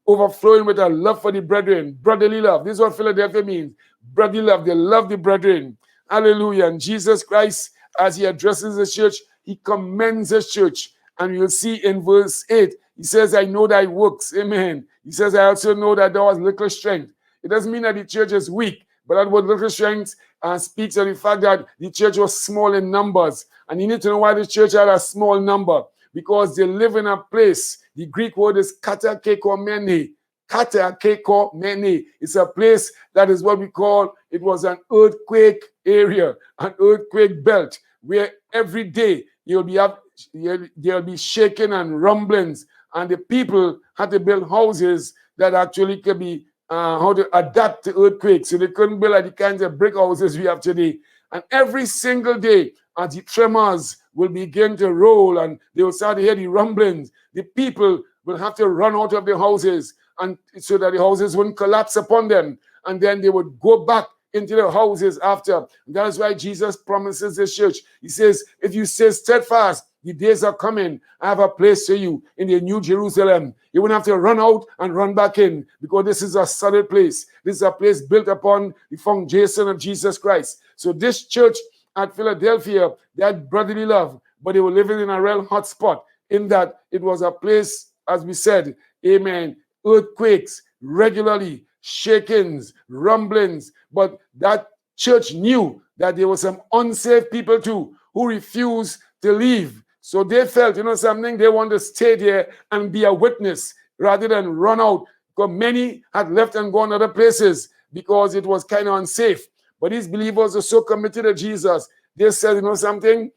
overflowing with a love for the brethren, brotherly love. This is what Philadelphia means, brotherly love. They love the brethren. Hallelujah. And Jesus Christ, as he addresses the church, he commends his church. And you'll see in verse 8, he says, I know thy works. Amen. He says, I also know that thou hast little strength. It doesn't mean that the church is weak, but that word little strength speaks of the fact that the church was small in numbers. And you need to know why the church had a small number. Because they live in a place. The Greek word is katakekomene. Katakekomene. It's a place that is what we call, it was an earthquake area, an earthquake belt, where every day there'll be shaking and rumblings, and the people had to build houses that actually could be how to adapt to earthquakes. So they couldn't build like the kinds of brick houses we have today. And every single day, as the tremors will begin to roll and they will start to hear the rumblings, the people will have to run out of their houses, and so that the houses wouldn't collapse upon them. And then they would go back into their houses after. And that is why Jesus promises this church. He says, if you stay steadfast, the days are coming. I have a place for you in the New Jerusalem. You won't have to run out and run back in, because this is a solid place. This is a place built upon the foundation of Jesus Christ. So this church at Philadelphia, they had brotherly love, but they were living in a real hot spot, in that it was a place, as we said, amen, earthquakes regularly, shakings, rumblings. But that church knew that there were some unsaved people too who refused to leave. So they felt, something, they want to stay there and be a witness rather than run out. Because many had left and gone other places because it was kind of unsafe. But these believers are so committed to Jesus. They said, something,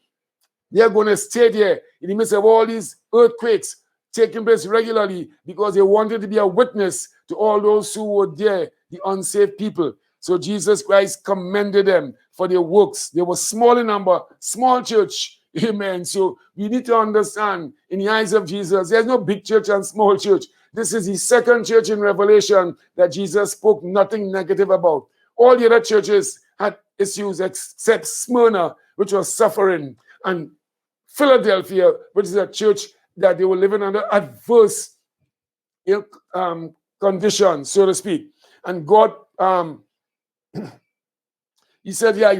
they're going to stay there in the midst of all these earthquakes taking place regularly, because they wanted to be a witness to all those who were there, the unsaved people. So Jesus Christ commended them for their works. They were small in number, small church. Amen. So we need to understand, in the eyes of Jesus, there's no big church and small church. This is the second church in Revelation that Jesus spoke nothing negative about. All the other churches had issues except Smyrna, which was suffering, and Philadelphia, which is a church that they were living under adverse conditions, so to speak. And God, he said, yeah,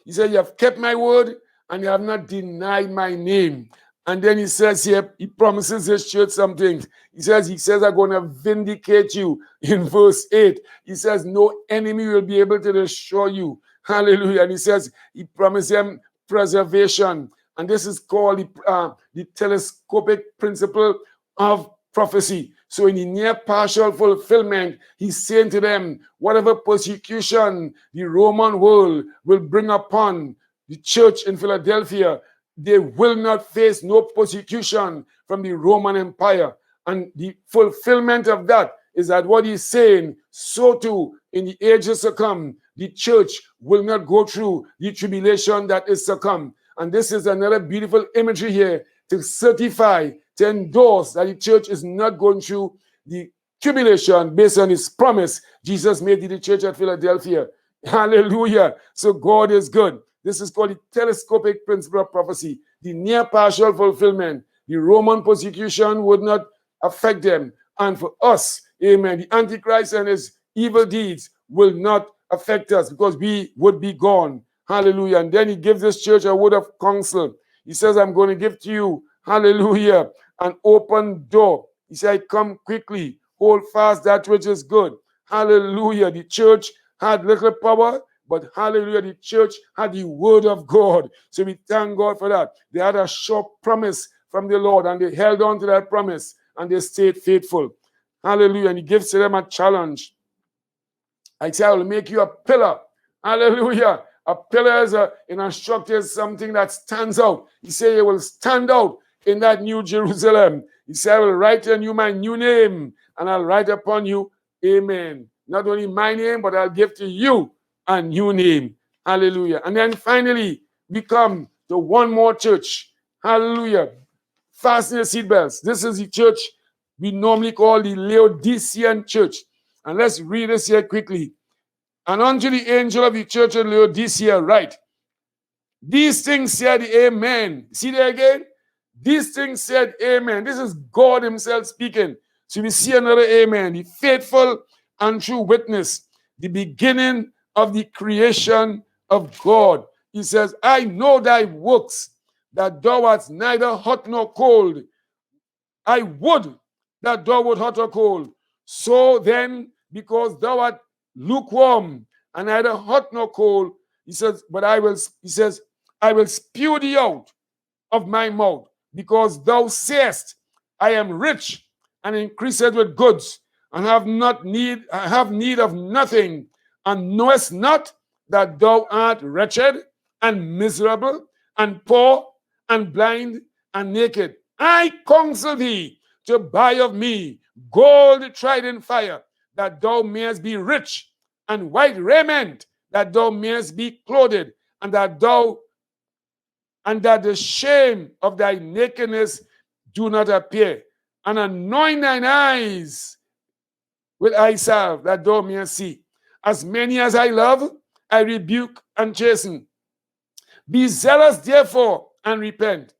he said, you have kept my word and you have not denied my name. And then he says here, he promises his church something. He says, I'm going to vindicate you in verse 8. He says, no enemy will be able to destroy you. Hallelujah. And he says, he promised them preservation. And this is called the telescopic principle of prophecy. So in the near partial fulfillment, he's saying to them, whatever persecution the Roman world will bring upon the church in Philadelphia, they will not face no persecution from the Roman Empire. And the fulfillment of that is that what he's saying, so too in the ages to come, the church will not go through the tribulation that is to come. And this is another beautiful imagery here to certify, to endorse that the church is not going through the tribulation based on his promise Jesus made to the church at Philadelphia. Hallelujah. So God is good. This is called the telescopic principle of prophecy, the near partial fulfillment. The Roman persecution would not affect them. And for us, amen, the Antichrist and his evil deeds will not affect us because we would be gone. Hallelujah. And then he gives this church a word of counsel. He says, I'm going to give to you, hallelujah, an open door. He said, come quickly, hold fast that which is good. Hallelujah. The church had little power, but hallelujah, the church had the word of God. So we thank God for that. They had a sure promise from the Lord, and they held on to that promise, and they stayed faithful. Hallelujah. And he gives to them a challenge. I say, I will make you a pillar. Hallelujah. A pillar is in a structure is something that stands out. He said, you will stand out in that new Jerusalem. He said, I will write on you my new name, and I'll write upon you, amen. Not only my name, but I'll give to you a new name. Hallelujah. And then finally, we come to one more church. Hallelujah. Fasten your seatbelts. This is the church we normally call the Laodicean church. And let's read this here quickly. And unto the angel of the church of Laodicea write, these things said amen. See there again? These things said amen. This is God himself speaking. So we see another amen. The faithful and true witness, the beginning of the creation of God. He says, I know thy works, that thou art neither hot nor cold. I would that thou wert hot or cold. So then, because thou art lukewarm and neither hot nor cold, he says, I will spew thee out of my mouth, because thou sayest, I am rich and increased with goods, and have need of nothing, and knowest not that thou art wretched and miserable and poor and blind and naked. I counsel thee to buy of me gold tried in fire, that thou mayest be rich, and white raiment, that thou mayest be clothed, and that the shame of thy nakedness do not appear, and anoint thine eyes with eye salve, that thou mayest see. As many as I love, I rebuke and chasten. Be zealous therefore, and repent.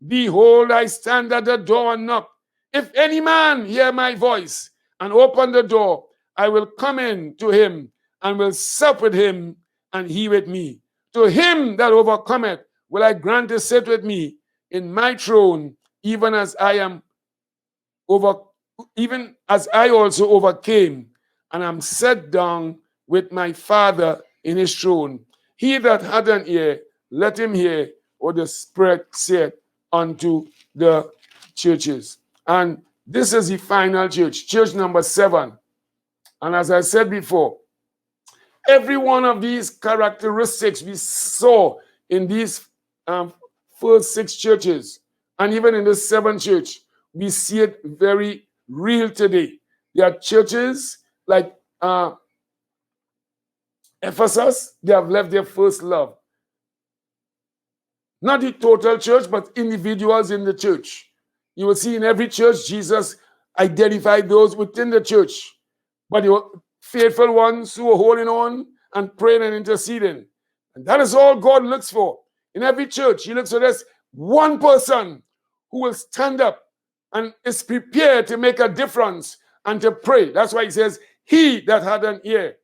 Behold, I stand at the door and knock. If any man hear my voice and open the door, I will come in to him and will sup with him, and he with me. To him that overcometh will I grant to sit with me in my throne, even as I also overcame, and am set down with my Father in his throne. He that hath an ear, let him hear what the Spirit saith unto the churches. And this is the final church, church number 7. And as I said before, every one of these characteristics we saw in these first 6 churches, and even in the 7th church, we see it very real today. There are churches like Ephesus, they have left their first love. Not the total church, but individuals in the church. You will see in every church, Jesus identify those within the church, but they were faithful ones who were holding on and praying and interceding. And that is all God looks for. In every church, he looks for this one person who will stand up and is prepared to make a difference and to pray. That's why he says, he that had an ear,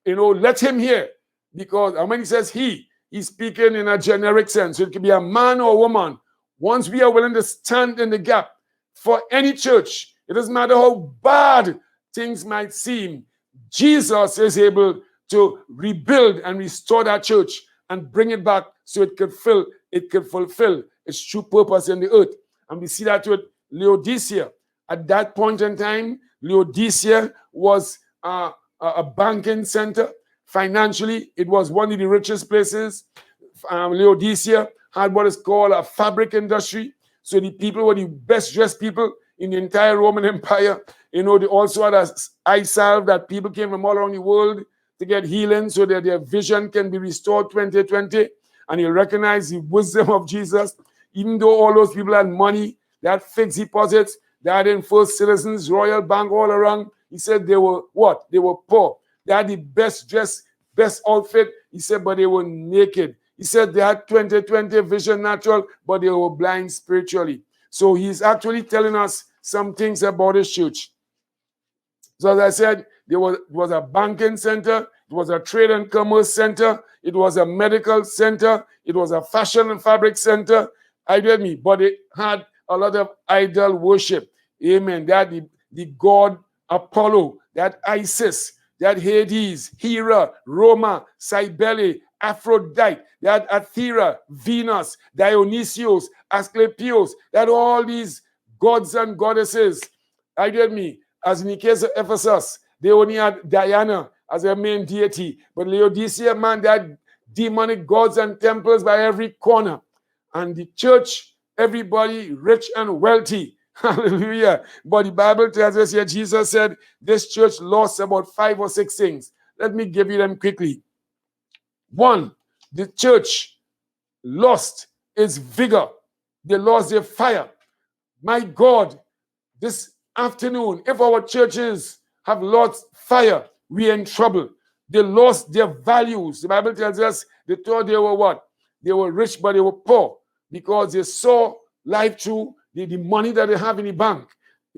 let him hear. Because when he says he, he's speaking in a generic sense. So it could be a man or a woman. Once we are willing to stand in the gap for any church, it doesn't matter how bad things might seem, Jesus is able to rebuild and restore that church and bring it back so it could fulfill its true purpose in the earth. And we see that with Laodicea. At that point in time, Laodicea was a banking center. Financially, it was one of the richest places. Laodicea had what is called a fabric industry. So the people were the best dressed people in the entire Roman Empire. They also had an eye salve that people came from all around the world to get healing so that their vision can be restored 2020. And you recognize the wisdom of Jesus. Even though all those people had money, they had fixed deposits, they had in First Citizens, Royal Bank all around. He said they were what? They were poor. They had the best dress, best outfit. He said, but they were naked. He said they had 20/20 vision natural, but they were blind spiritually. So he's actually telling us some things about his church. So as I said, there was a banking center, it was a trade and commerce center, it was a medical center, it was a fashion and fabric center. I get me, but it had a lot of idol worship. Amen. They had the god Apollo, that Isis, that Hades, Hera, Roma, Cybele, Aphrodite, they had Athera, Venus, Dionysius, Asclepius, they had all these gods and goddesses. I get me. As in the case of Ephesus, they only had Diana as their main deity. But Laodicea, man, they had demonic gods and temples by every corner. And the church, everybody rich and wealthy. Hallelujah. But the Bible tells us here, Jesus said, this church lost about 5 or 6 things. Let me give you them quickly. 1, the church lost its vigor. They lost their fire. My God, this afternoon, if our churches have lost fire, we're in trouble. They lost their values. The Bible tells us they thought they were what? They were rich, but they were poor because they saw life through the money that they have in the bank.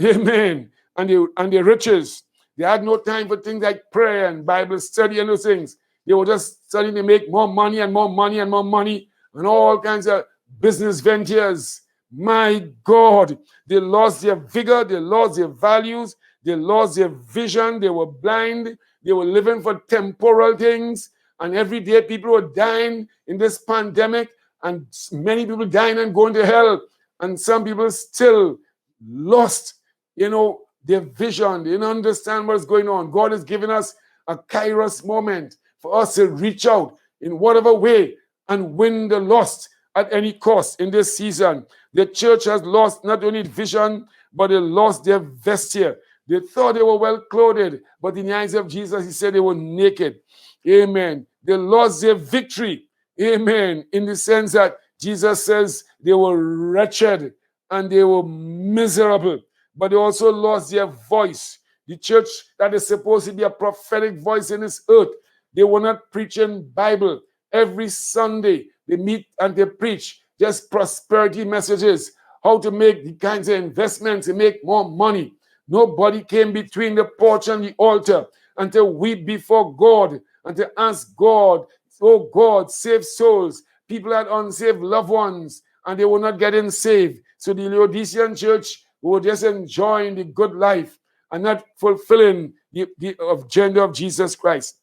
Amen. And the riches. They had no time for things like prayer and Bible study and those things. They were just studying to make more money and more money and more money and all kinds of business ventures. My God, they lost their vigor, they lost their values, they lost their vision, they were blind, they were living for temporal things, and every day people were dying in this pandemic, and many people dying and going to hell, and some people still lost, their vision. They didn't understand what's going on. God has given us a Kairos moment for us to reach out in whatever way and win the lost at any cost in this season. The church has lost not only vision, but they lost their vesture. They thought they were well clothed, but in the eyes of Jesus, he said they were naked. Amen. They lost their victory. Amen. In the sense that Jesus says they were wretched and they were miserable, but they also lost their voice. The church that is supposed to be a prophetic voice in this earth, they were not preaching Bible. Every Sunday, they meet and they preach just prosperity messages, how to make the kinds of investments and make more money. Nobody came between the porch and the altar and to weep before God and to ask God, oh God, save souls. People had unsaved loved ones and they were not getting saved. So the Laodicean church were just enjoying the good life and not fulfilling the agenda of Jesus Christ.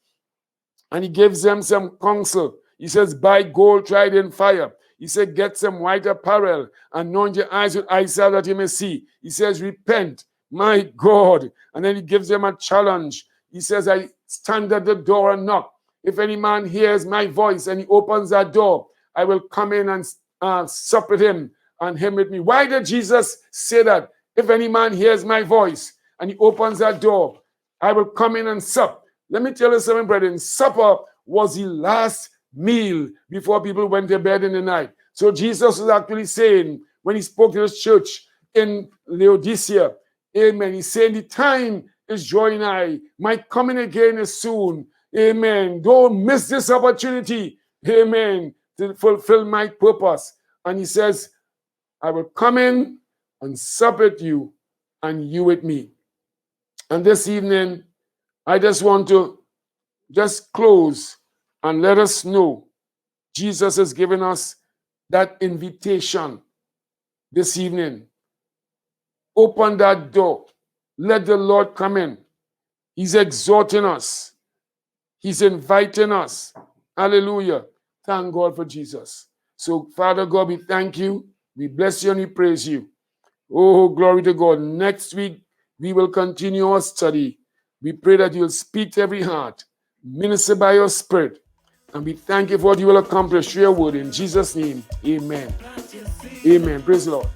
And he gives them some counsel. He says, buy gold tried in fire. He said, get some white apparel, anoint your eyes with eye salve that you may see. He says, repent, my God. And then he gives them a challenge. He says, I stand at the door and knock. If any man hears my voice and he opens that door, I will come in and sup with him and him with me. Why did Jesus say that? If any man hears my voice and he opens that door, I will come in and sup. Let me tell you something, brethren. Supper was the last meal before people went to bed in the night. So Jesus was actually saying, when he spoke to his church in Laodicea, Amen. He's saying the time is drawing nigh. My coming again is soon. Amen. Don't miss this opportunity. Amen. To fulfill my purpose. And he says, I will come in and sup with you and you with me. And this evening, I just want to just close and let us know Jesus has given us that invitation this evening. Open that door. Let the Lord come in. He's exhorting us. He's inviting us. Hallelujah. Thank God for Jesus. So, Father God, we thank you. We bless you and we praise you. Oh, glory to God. Next week, we will continue our study. We pray that you'll speak to every heart, minister by your spirit, and we thank you for what you will accomplish through your word. In Jesus' name, amen. Amen. Praise the Lord.